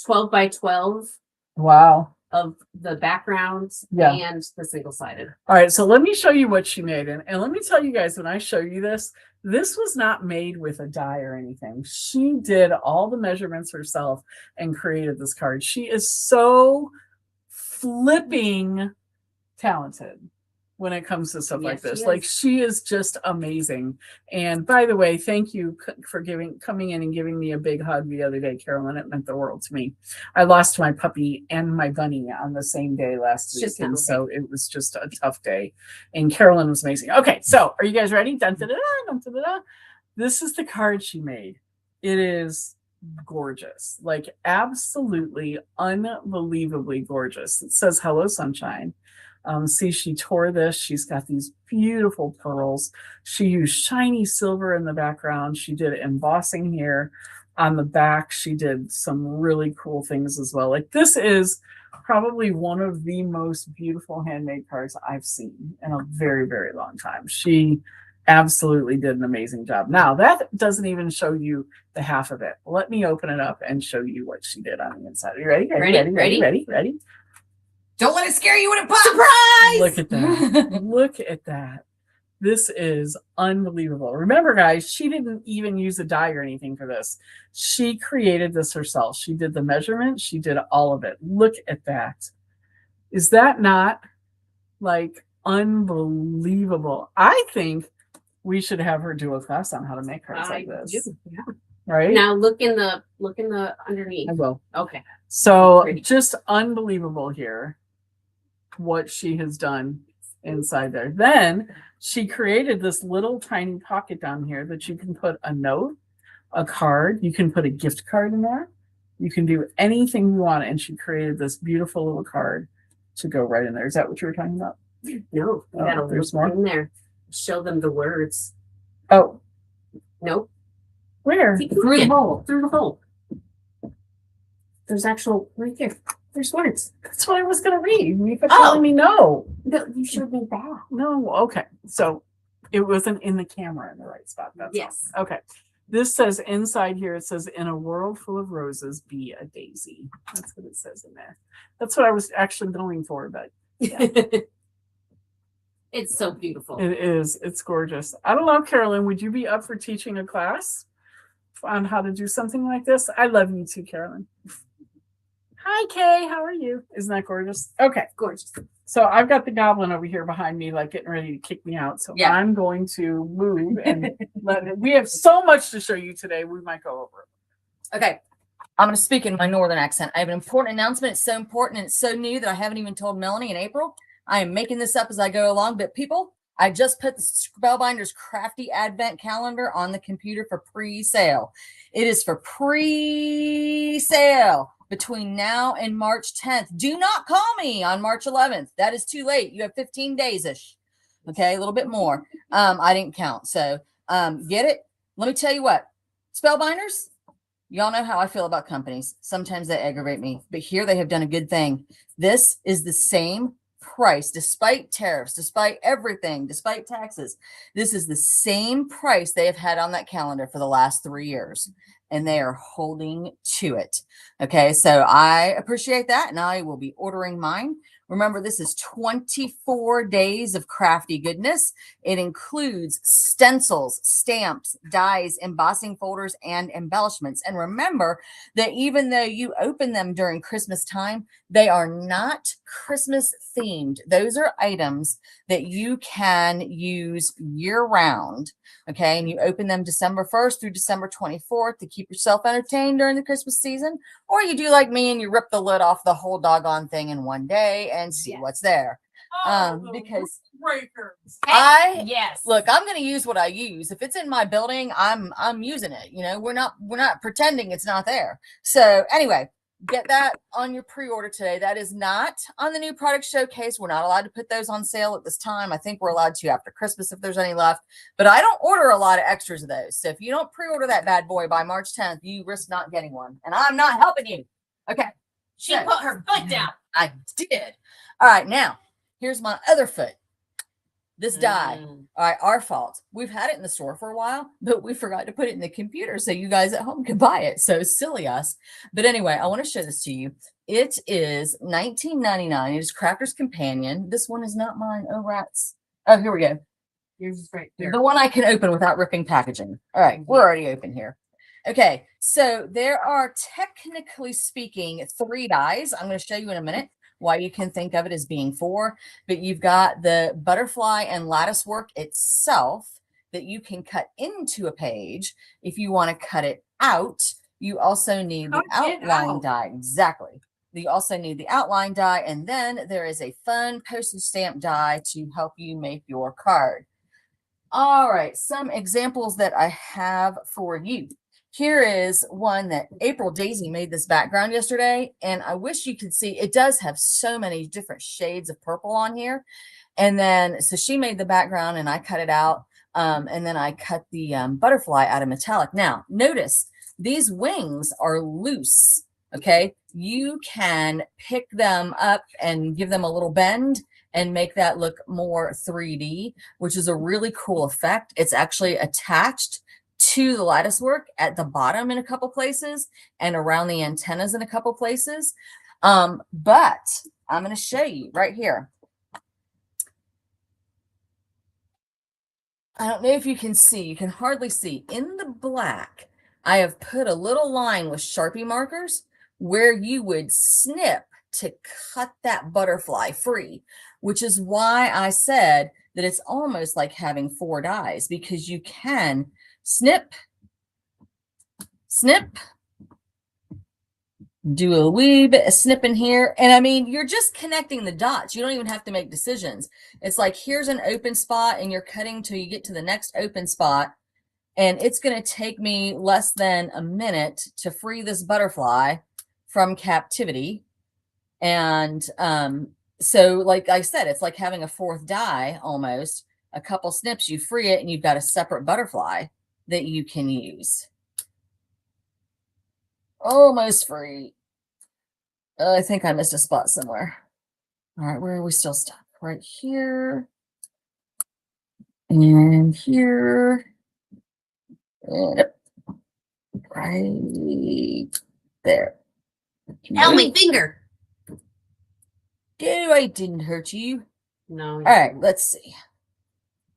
12 by 12 Wow. of the backgrounds Yeah. and the single-sided. All right, so let me show you what she made. And let me tell you guys, when I show you this was not made with a die or anything. She did all the measurements herself and created this card. She is so flipping talented when it comes to stuff like this. Like, she is just amazing. And by the way, thank you for coming in and giving me a big hug the other day, Carolyn. It meant the world to me. I lost my puppy and my bunny on the same day last week, and so it was just a tough day. And Carolyn was amazing. Okay, so are you guys ready? Dun, dun, dun, dun, dun, dun, dun. This is the card she made. It is gorgeous, like absolutely unbelievably gorgeous. It says "Hello, Sunshine." See, she tore this. She's got these beautiful pearls. She used shiny silver in the background. She did embossing here on the back. She did some really cool things as well. Like, this is probably one of the most beautiful handmade cards I've seen in a very, very long time. She absolutely did an amazing job. Now, that doesn't even show you the half of it. Let me open it up and show you what she did on the inside. Are you ready? Ready? Don't let it scare you when it pops. Surprise! Look at that. Look at that. This is unbelievable. Remember, guys, she didn't even use a die or anything for this. She created this herself. She did the measurement. She did all of it. Look at that. Is that not like unbelievable? I think we should have her do a class on how to make cards like this. Yeah. Right? Now look in the underneath. I will. Okay. So just unbelievable here what she has done inside there. Then she created this little tiny pocket down here that you can put a note, a card, you can put a gift card in there, you can do anything you want. And she created this beautiful little card to go right in there. Is that what you were talking about? No, you gotta there's look more in there. Show them the words. Oh, Nope. where? See, through the hole. Through the hole. There's actual right there. There's words. That's what I was going to read. You kept telling me no. No, you showed me that. No, okay. So it wasn't in the camera in the right spot. That's Yes. all. Okay. This says inside here, it says, "In a world full of roses, be a daisy." That's what it says in there. That's what I was actually going for, but yeah. It's so beautiful. It is. It's gorgeous. I don't know, Carolyn, would you be up for teaching a class on how to do something like this? I love you too, Carolyn. Hi, Kay. How are you? Isn't that gorgeous? Okay. Gorgeous. So I've got the goblin over here behind me, like getting ready to kick me out. So Yeah. I'm going to move and we have so much to show you today. We might go over it. Okay. I'm going to speak in my northern accent. I have an important announcement. It's so important and it's so new that I haven't even told Melanie in April. I am making this up as I go along. But people, I just put the Spellbinders Crafty Advent Calendar on the computer for pre-sale. It is for pre-sale between now and March 10th. Do not call me on March 11th. That is too late. You have 15 days-ish. Okay, a little bit more. I didn't count. So get it? Let me tell you what. Spellbinders, y'all know how I feel about companies. Sometimes they aggravate me. But here they have done a good thing. This is the same price, despite tariffs, despite everything, despite taxes. This is the same price they have had on that calendar for the last 3 years. And they are holding to it. Okay, so I appreciate that. And I will be ordering mine. Remember, this is 24 days of crafty goodness. It includes stencils, stamps, dies, embossing folders, and embellishments. And remember that even though you open them during Christmas time, they are not Christmas themed. Those are items that you can use year round. Okay, and you open them December 1st through December 24th to keep yourself entertained during the Christmas season. Or you do like me and you rip the lid off the whole doggone thing in one day and see what's there. Because breakers. Yes. Look, I'm going to use what I use. If it's in my building, I'm using it. You know, we're not pretending it's not there. So anyway, get that on your pre-order today. That is not on the new product showcase. We're not allowed to put those on sale at this time. I think we're allowed to after Christmas if there's any left, but I don't order a lot of extras of those. So if you don't pre-order that bad boy by March 10th, you risk not getting one, and I'm not helping you. Okay. She put her foot down. I did. All right. Now here's my other foot. This die. All right, our fault. We've had it in the store for a while, but we forgot to put it in the computer so you guys at home could buy it. So silly us. But anyway, I want to show this to you. It is $19.99. It is Crafter's Companion. This one is not mine. Oh, rats. Oh, here we go. Yours right there. The one I can open without ripping packaging. All right, we're already open here. Okay, so there are, technically speaking, 3 dies. I'm going to show you in a minute why you can think of it as being 4, but you've got the butterfly and lattice work itself that you can cut into a page. If you want to cut it out, you also need the outline die. Exactly. You also need the outline die, and then there is a fun postage stamp die to help you make your card. All right, some examples that I have for you. Here is one that April Daisy made this background yesterday, and I wish you could see. It does have so many different shades of purple on here. And then, so she made the background and I cut it out. And then I cut the butterfly out of metallic. Now, notice these wings are loose, okay? You can pick them up and give them a little bend and make that look more 3D, which is a really cool effect. It's actually attached to the lattice work at the bottom in a couple places and around the antennas in a couple places. But I'm going to show you right here. I don't know if you can see, you can hardly see in the black. I have put a little line with Sharpie markers where you would snip to cut that butterfly free, which is why I said that it's almost like having 4 dies, because you can snip, snip, do a wee bit of snipping here. And I mean, you're just connecting the dots. You don't even have to make decisions. It's like, here's an open spot and you're cutting till you get to the next open spot. And it's going to take me less than a minute to free this butterfly from captivity. And so like I said, it's like having a 4th die almost. A couple snips, you free it, and you've got a separate butterfly that you can use. Almost free. I think I missed a spot somewhere. All right, where are we still stuck? Right here. And here. And right there. Ow, my finger. Oh, I didn't hurt you. No. All right, let's see.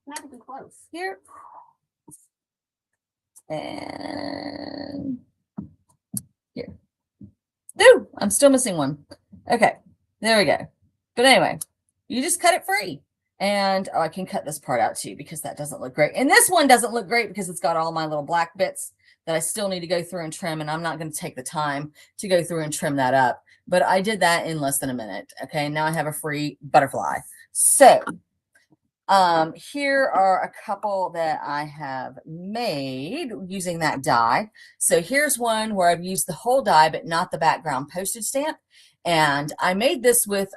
Not even close. Here. And here. No, I'm still missing one. Okay, there we go. But anyway, you just cut it free. And I can cut this part out too, because that doesn't look great. And this one doesn't look great because it's got all my little black bits that I still need to go through and trim. And I'm not going to take the time to go through and trim that up. But I did that in less than a minute. Okay, now I have a free butterfly. So here are a couple that I have made using that die. So here's one where I've used the whole die, but not the background postage stamp. And I made this with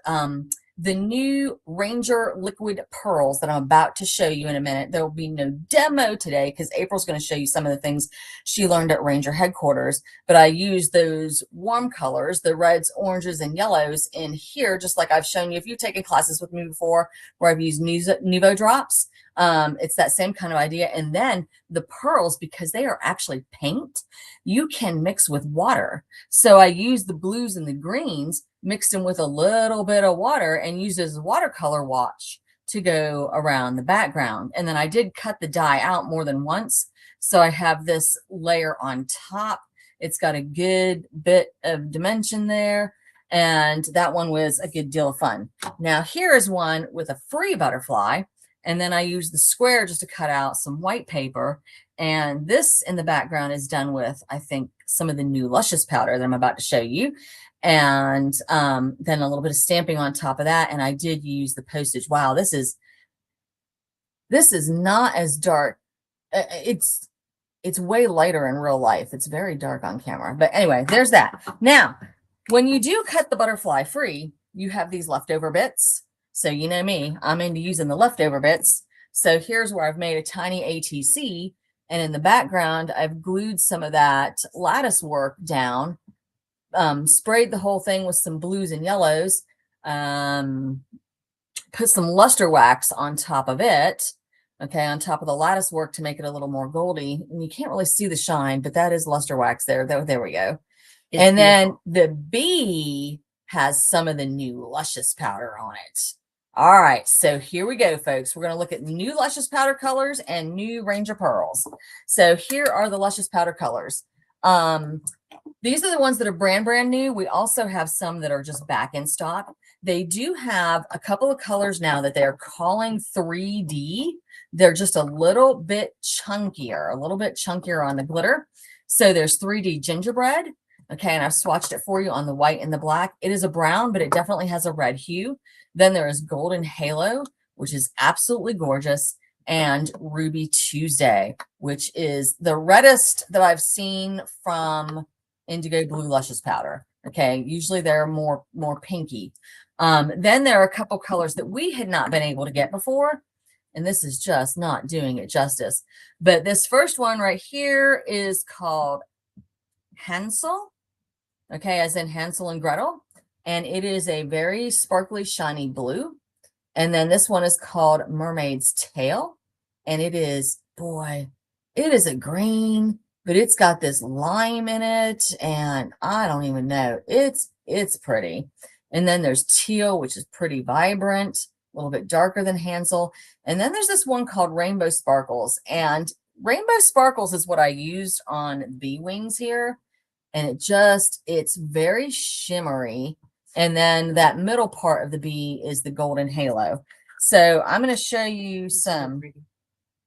the new Ranger liquid pearls that I'm about to show you in a minute. There will be no demo today because April's going to show you some of the things she learned at Ranger headquarters. But I used those warm colors, the reds, oranges, and yellows in here, just like I've shown you if you've taken classes with me before where I've used Nuvo drops. It's that same kind of idea. And then the pearls, because they are actually paint, you can mix with water. So I use the blues and the greens, mixed them with a little bit of water, and used as a watercolor wash to go around the background. And then I did cut the die out more than once. So I have this layer on top. It's got a good bit of dimension there. And that one was a good deal of fun. Now here is one with a free butterfly. And then I use the square just to cut out some white paper. And this in the background is done with, I think, some of the new Luscious powder that I'm about to show you. And then a little bit of stamping on top of that. And I did use the postage. Wow, this is not as dark. It's way lighter in real life. It's very dark on camera. But anyway, there's that. Now, When you do cut the butterfly free, you have these leftover bits. So you know me, I'm into using the leftover bits. So here's where I've made a tiny ATC, and in the background, I've glued some of that lattice work down, sprayed the whole thing with some blues and yellows, put some luster wax on top of it, okay, on top of the lattice work to make it a little more goldy. And you can't really see the shine, but that is luster wax there. There we go. It's and beautiful. then the bee has some of the new Luscious powder on it. All right, so here we go, folks. We're going to look at new Luscious powder colors and new Ranger pearls. So here are the Luscious powder colors. These are the ones that are brand new. We also have some that are just back in stock. They do have a couple of colors now that they're calling 3D. They're just a little bit chunkier on the glitter. So there's 3D gingerbread. Okay, and I've swatched it for you on the white and the black. It is a brown, but it definitely has a red hue. Then there is Golden Halo, which is absolutely gorgeous, and Ruby Tuesday, which is the reddest that I've seen from Indigo Blue Luscious powder. Okay, usually they're more pinky. Then there are a couple colors that we had not been able to get before, and this is just not doing it justice. But this first one right here is called Hansel. Okay, as in Hansel and Gretel. And it is a very sparkly, shiny blue. And then this one is called Mermaid's Tail. And it is, boy, it is a green, but it's got this lime in it. And I don't even know. It's pretty. And then there's Teal, which is pretty vibrant, a little bit darker than Hansel. And then there's this one called Rainbow Sparkles. And Rainbow Sparkles is what I used on bee wings here. And it's very shimmery. And then that middle part of the bee is the Golden Halo. So I'm going to show you some.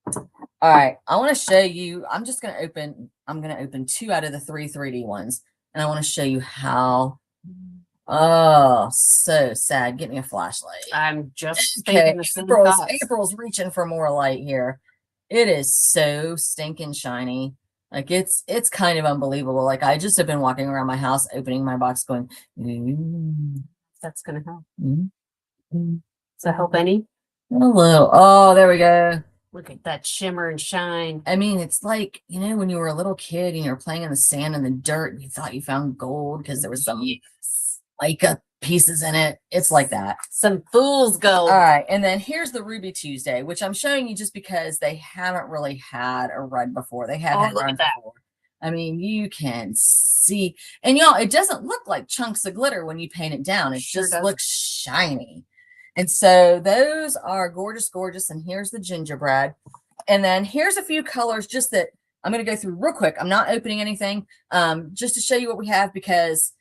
All right. I want to show you, I'm going to open 2 out of the 3 3D ones. And I want to show you how, oh, so sad. Get me a flashlight. I'm just Okay, thinking the same thoughts. April's reaching for more light here. It is so stinking shiny. Like it's kind of unbelievable. Like I just have been walking around my house, opening my box, going, That's gonna help. mm, Does that help any? a little. Oh, there we go. Look at that shimmer and shine. I mean, it's like, you know, when you were a little kid and you were playing in the sand and the dirt, and you thought you found gold because there was some mica pieces in it. It's like that. Some fool's gold. All right, and then here's the Ruby Tuesday, which I'm showing you just because they haven't really had a red before. They have had look red at that. before. I mean, you can see, and y'all, it doesn't look like chunks of glitter when you paint it down. It Sure just doesn't. looks shiny. And so those are gorgeous, gorgeous. And here's the gingerbread. And then here's a few colors just that I'm going to go through real quick. I'm not opening anything, just to show you what we have, because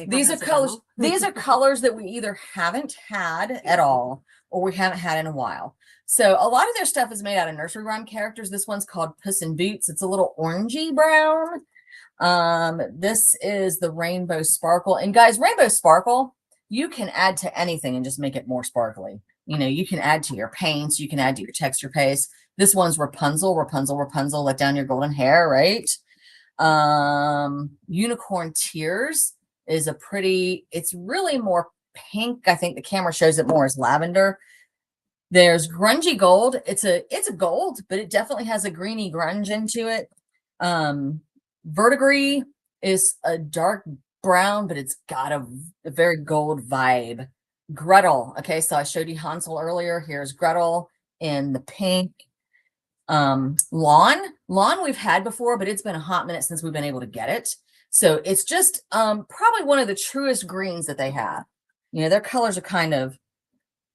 these are colors. These are colors that we either haven't had at all or we haven't had in a while. So a lot of their stuff is made out of nursery rhyme characters. This one's called Puss in Boots. It's a little orangey brown. This is the Rainbow Sparkle. And guys, Rainbow Sparkle, you can add to anything and just make it more sparkly. You know, you can add to your paints. You can add to your texture paste. This one's Rapunzel, Rapunzel, Rapunzel. Let down your golden hair, right? Unicorn Tears is a pretty, it's really more pink. I think the camera shows it more as lavender. There's Grungy Gold. It's a gold, but it definitely has a greeny grunge into it. Verdigris is a dark brown, but it's got a very gold vibe. Gretel. Okay, so I showed you Hansel earlier. Here's Gretel in the pink. Lawn we've had before, but it's been a hot minute since we've been able to get it. So it's just probably one of the truest greens that they have. You know, their colors are kind of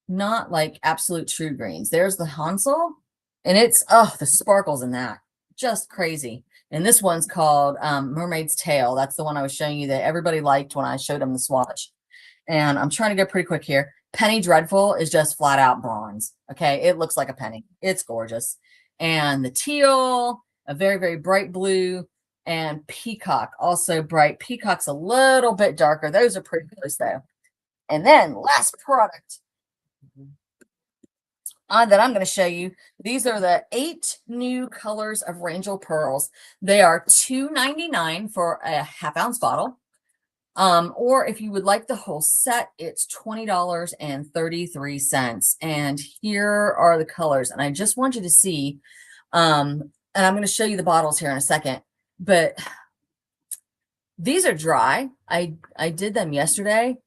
not like absolute true greens. There's the Hansel, and it's, oh, the sparkles in that, just crazy. And this one's called Mermaid's Tail. That's the one I was showing you that everybody liked when I showed them the swatch. And I'm trying to go pretty quick here. Penny Dreadful is just flat out bronze. Okay, it looks like a penny. It's gorgeous. And the teal, a very, very bright blue, and Peacock, also bright. Peacock's a little bit darker. Those are pretty close though. And then last product that I'm going to show you. These are the 8 new colors of Ranger pearls. They are $2.99 for a half-ounce bottle. Or if you would like the whole set, it's $20.33. And here are the colors. And I just want you to see, and I'm going to show you the bottles here in a second, but these are dry. I did them yesterday,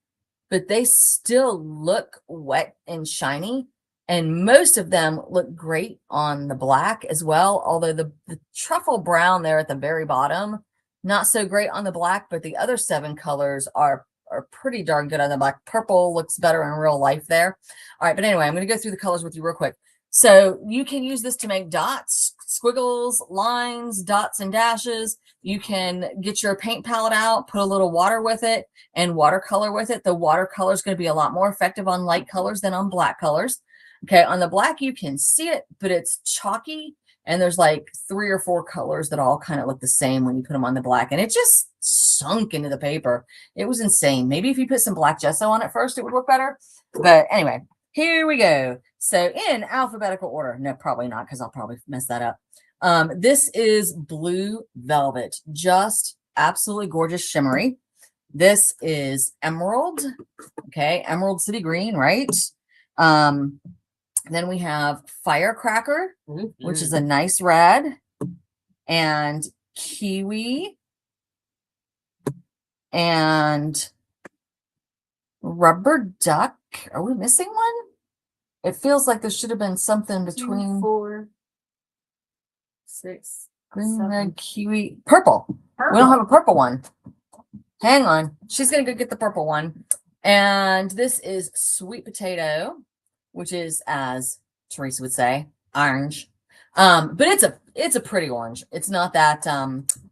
but they still look wet and shiny. And most of them look great on the black as well. Although the truffle brown there at the very bottom, not so great on the black, but the other 7 colors are pretty darn good on the black. Purple looks better in real life there. All right, but anyway, I'm going to go through the colors with you real quick. So you can use this to make dots, squiggles, lines, dots, and dashes. You can get your paint palette out, put a little water with it, and watercolor with it. The watercolor is going to be a lot more effective on light colors than on black colors. Okay, on the black, you can see it, but it's chalky, and there's like 3 or 4 colors that all kind of look the same when you put them on the black, and it just sunk into the paper. It was insane. Maybe if you put some black gesso on it first, it would look better. But anyway, here we go. So in alphabetical order, no, probably not, because I'll probably mess that up. This is Blue Velvet, just absolutely gorgeous, shimmery. This is Emerald, okay, Emerald City Green, right? Then we have Firecracker, which is a nice red, and Kiwi, and Rubber Duck. Are we missing one? It feels like there should have been something between 2, 4, 6, green, 7. red, kiwi, purple. We don't have a purple one. Hang on. She's going to go get the purple one. And this is Sweet Potato, which is, as Teresa would say, orange. But it's a pretty orange. It's not that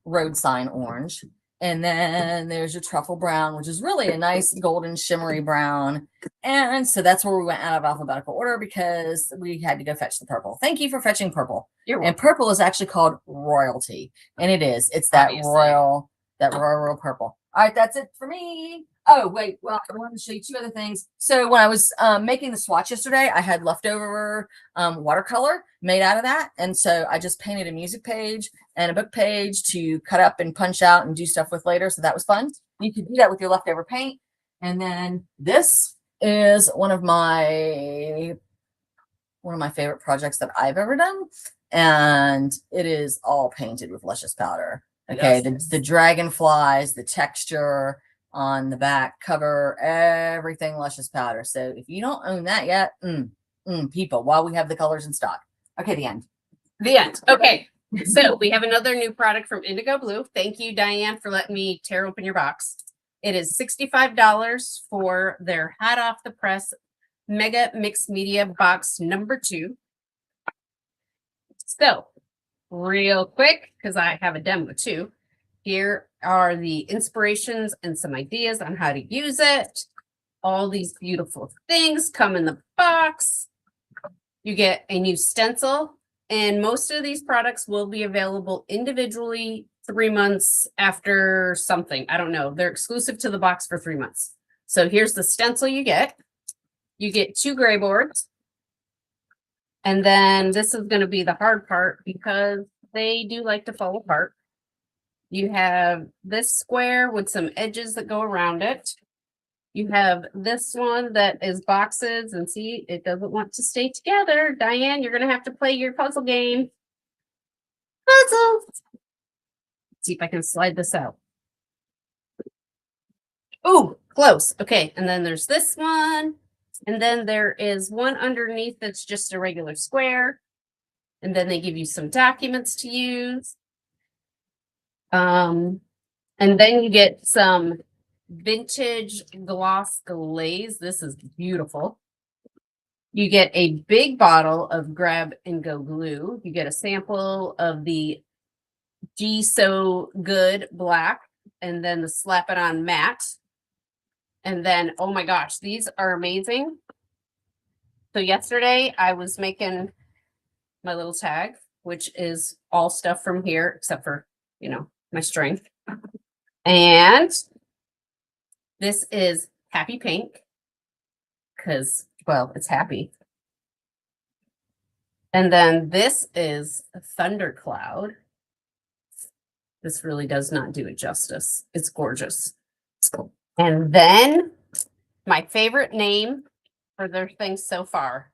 road sign orange. And then there's your truffle brown, which is really a nice golden shimmery brown. And so that's where we went out of alphabetical order because we had to go fetch the purple. Thank you for fetching purple. And purple is actually called royalty. And it is. It's that royal purple. All right, that's it for me. Oh, wait. Well, I wanted to show you 2 other things. So when I was making the swatch yesterday, I had leftover watercolor made out of that. And so I just painted a music page and a book page to cut up and punch out and do stuff with later. So that was fun. You could do that with your leftover paint. And then this is one of my favorite projects that I've ever done. And it is all painted with luscious powder. Okay, yes. The dragonflies, the texture on the back cover, everything luscious powder. So if you don't own that yet, people, while we have the colors in stock. Okay, the end. The end. Okay, so we have another new product from Indigo Blue. Thank you, Diane, for letting me tear open your box. It is $65 for their hot off the press Mega Mixed Media box number 2. So real quick, because I have a demo too. Here are the inspirations and some ideas on how to use it. All these beautiful things come in the box. You get a new stencil, and most of these products will be available individually 3 months after something. I don't know. They're exclusive to the box for 3 months. So here's the stencil you get. You get 2 gray boards. And then this is going to be the hard part because they do like to fall apart. You have this square with some edges that go around it. You have this one that is boxes, and see, it doesn't want to stay together. Diane, you're going to have to play your puzzle game. Puzzle. Let's see if I can slide this out. Oh, close. Okay, and then there's this one. And then there is one underneath that's just a regular square. And then they give you some documents to use. And then you get some vintage gloss glaze. This is beautiful. You get a big bottle of grab and go glue. You get a sample of the G So Good black, and then the Slap It On matte. And then, oh my gosh, these are amazing. So yesterday I was making my little tag, which is all stuff from here, except for, you know, my string. And this is Happy Pink, because, well, it's happy. And then this is a Thundercloud. This really does not do it justice. It's gorgeous. And then my favorite name for their things so far,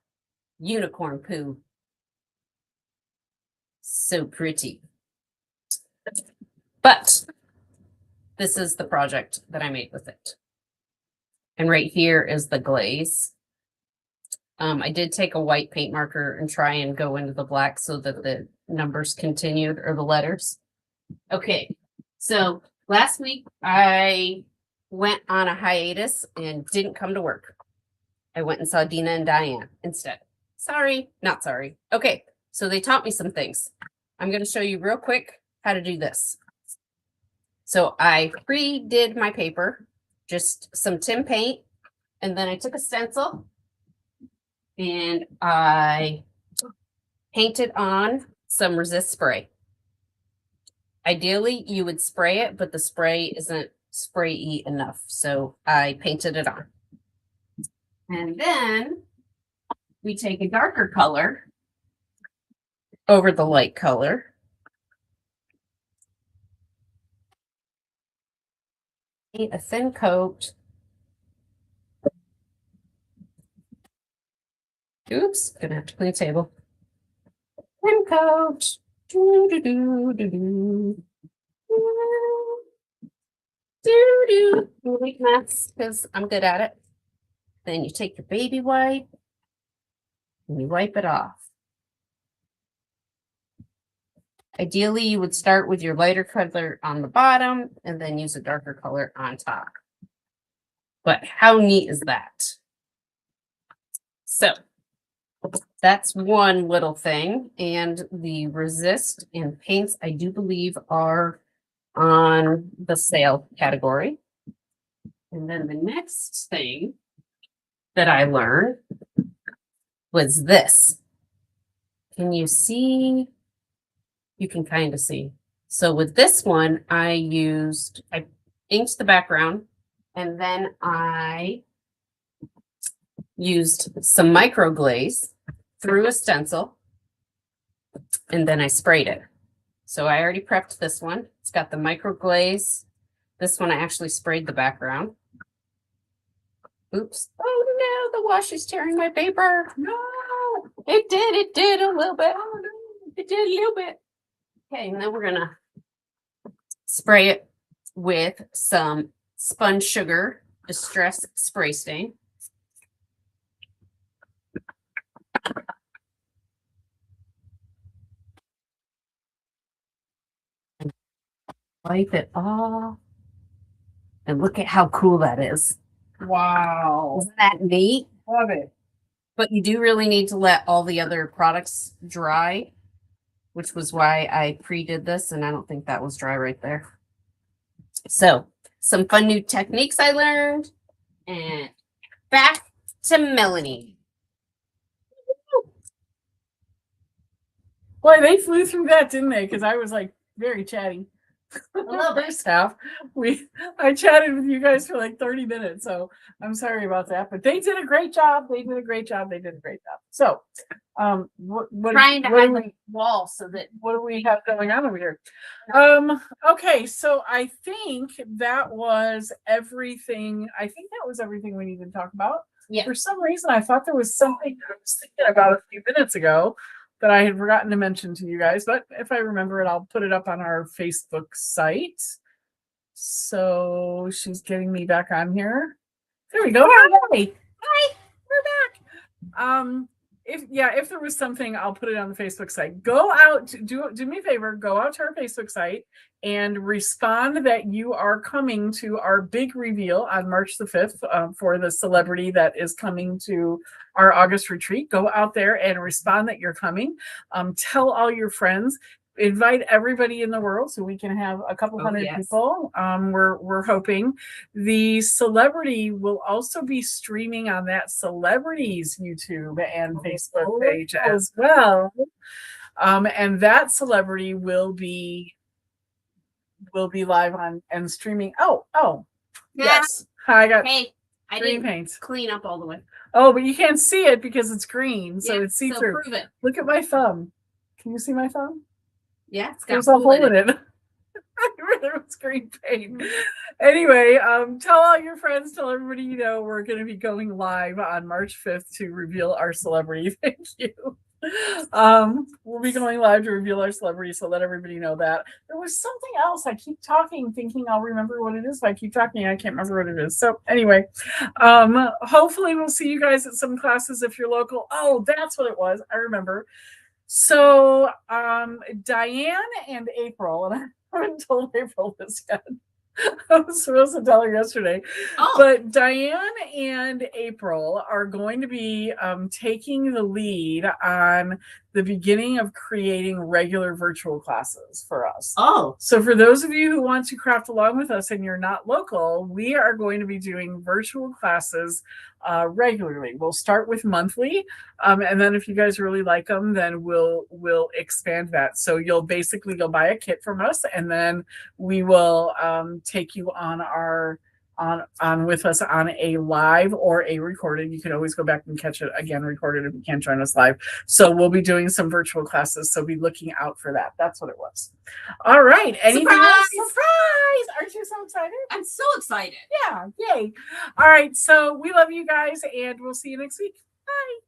unicorn poo. So pretty. But this is the project that I made with it. And right here is the glaze. I did take a white paint marker and try and go into the black so that the numbers continued, or the letters. Okay, so last week I went on a hiatus and didn't come to work. I went and saw Dina and Diane instead. Sorry, not sorry. Okay, so they taught me some things. I'm going to show you real quick how to do this. So I pre-did my paper, just some tin paint, and then I took a stencil and I painted on some resist spray. Ideally, you would spray it, but the spray isn't spray-y enough, so I painted it on. And then we take a darker color over the light color. A thin coat. Oops, gonna have to clean the table. Thin coat. Do, do, do, do, do. Do, do. Make mess because I'm good at it. Then you take your baby wipe and you wipe it off. Ideally, you would start with your lighter color on the bottom and then use a darker color on top. But how neat is that? So that's one little thing. And the resist and paints, I do believe, are on the sale category. And then the next thing that I learned was this. Can you see? You can kind of see. So with this one, I inked the background, and then I used some micro glaze through a stencil, and then I sprayed it. So I already prepped this one. It's got the micro glaze. This one I actually sprayed the background. Oops. Oh no, the wash is tearing my paper. No, it did a little bit. Oh no, it did a little bit. Okay, and then we're gonna spray it with some sponge sugar distress spray stain. Wipe it off. And look at how cool that is. Wow. Isn't that neat? Love it. But you do really need to let all the other products dry, which was why I pre-did this, and I don't think that was dry right there. So, some fun new techniques I learned, and back to Melanie. Boy, they flew through that, didn't they? Because I was like very chatty. little bit. First half, I chatted with you guys for like 30 minutes, so I'm sorry about that. But they did a great job. They did a great job. So, Trying to hide the wall so that what do we have going on over here? Okay, so I think that was everything. I think that was everything we needed to talk about. Yeah. For some reason, I thought there was something I was thinking about a few minutes ago that I had forgotten to mention to you guys, but if I remember it, I'll put it up on our Facebook site. So she's getting me back on here. There we go. Hi, we're back. If there was something, I'll put it on the Facebook site. Go out, do me a favor, go out to our Facebook site and respond that you are coming to our big reveal on March the 5th for the celebrity that is coming to our August retreat. Go out there and respond that you're coming. Tell all your friends. Invite everybody in the world so we can have a couple hundred people. We're hoping the celebrity will also be streaming on that celebrity's YouTube and Facebook page as well. And that celebrity will be live on and streaming. Oh, yes. I got I green didn't paint. clean up all the way. Oh, but you can't see it because it's green, so it's see through. Prove it. Look at my thumb. Can you see my thumb? Yeah, it's got There's a hole in it. There was green paint. Anyway, tell all your friends, tell everybody you know we're going to be going live on March 5th to reveal our celebrity. Thank you. We'll be going live to reveal our celebrity, so let everybody know that. There was something else. I keep talking, thinking I'll remember what it is, but I keep talking, I can't remember what it is. So anyway, hopefully we'll see you guys at some classes if you're local. Oh, that's what it was. I remember. So Diane and April, and I haven't told April this yet. I was supposed to tell her yesterday. Oh. But Diane and April are going to be taking the lead on the beginning of creating regular virtual classes for us. Oh. So for those of you who want to craft along with us and you're not local, we are going to be doing virtual classes regularly. We'll start with monthly, and then if you guys really like them, then we'll expand that. So you'll buy a kit from us, and then we will take you on our on with us on a live or a recorded. You can always go back and catch it again recorded if you can't join us live. So we'll be doing some virtual classes, so be looking out for that. That's what it was. All right. Anything else? Surprise! Aren't you so excited? I'm so excited. Yeah, yay. All right, so we love you guys, and we'll see you next week. Bye.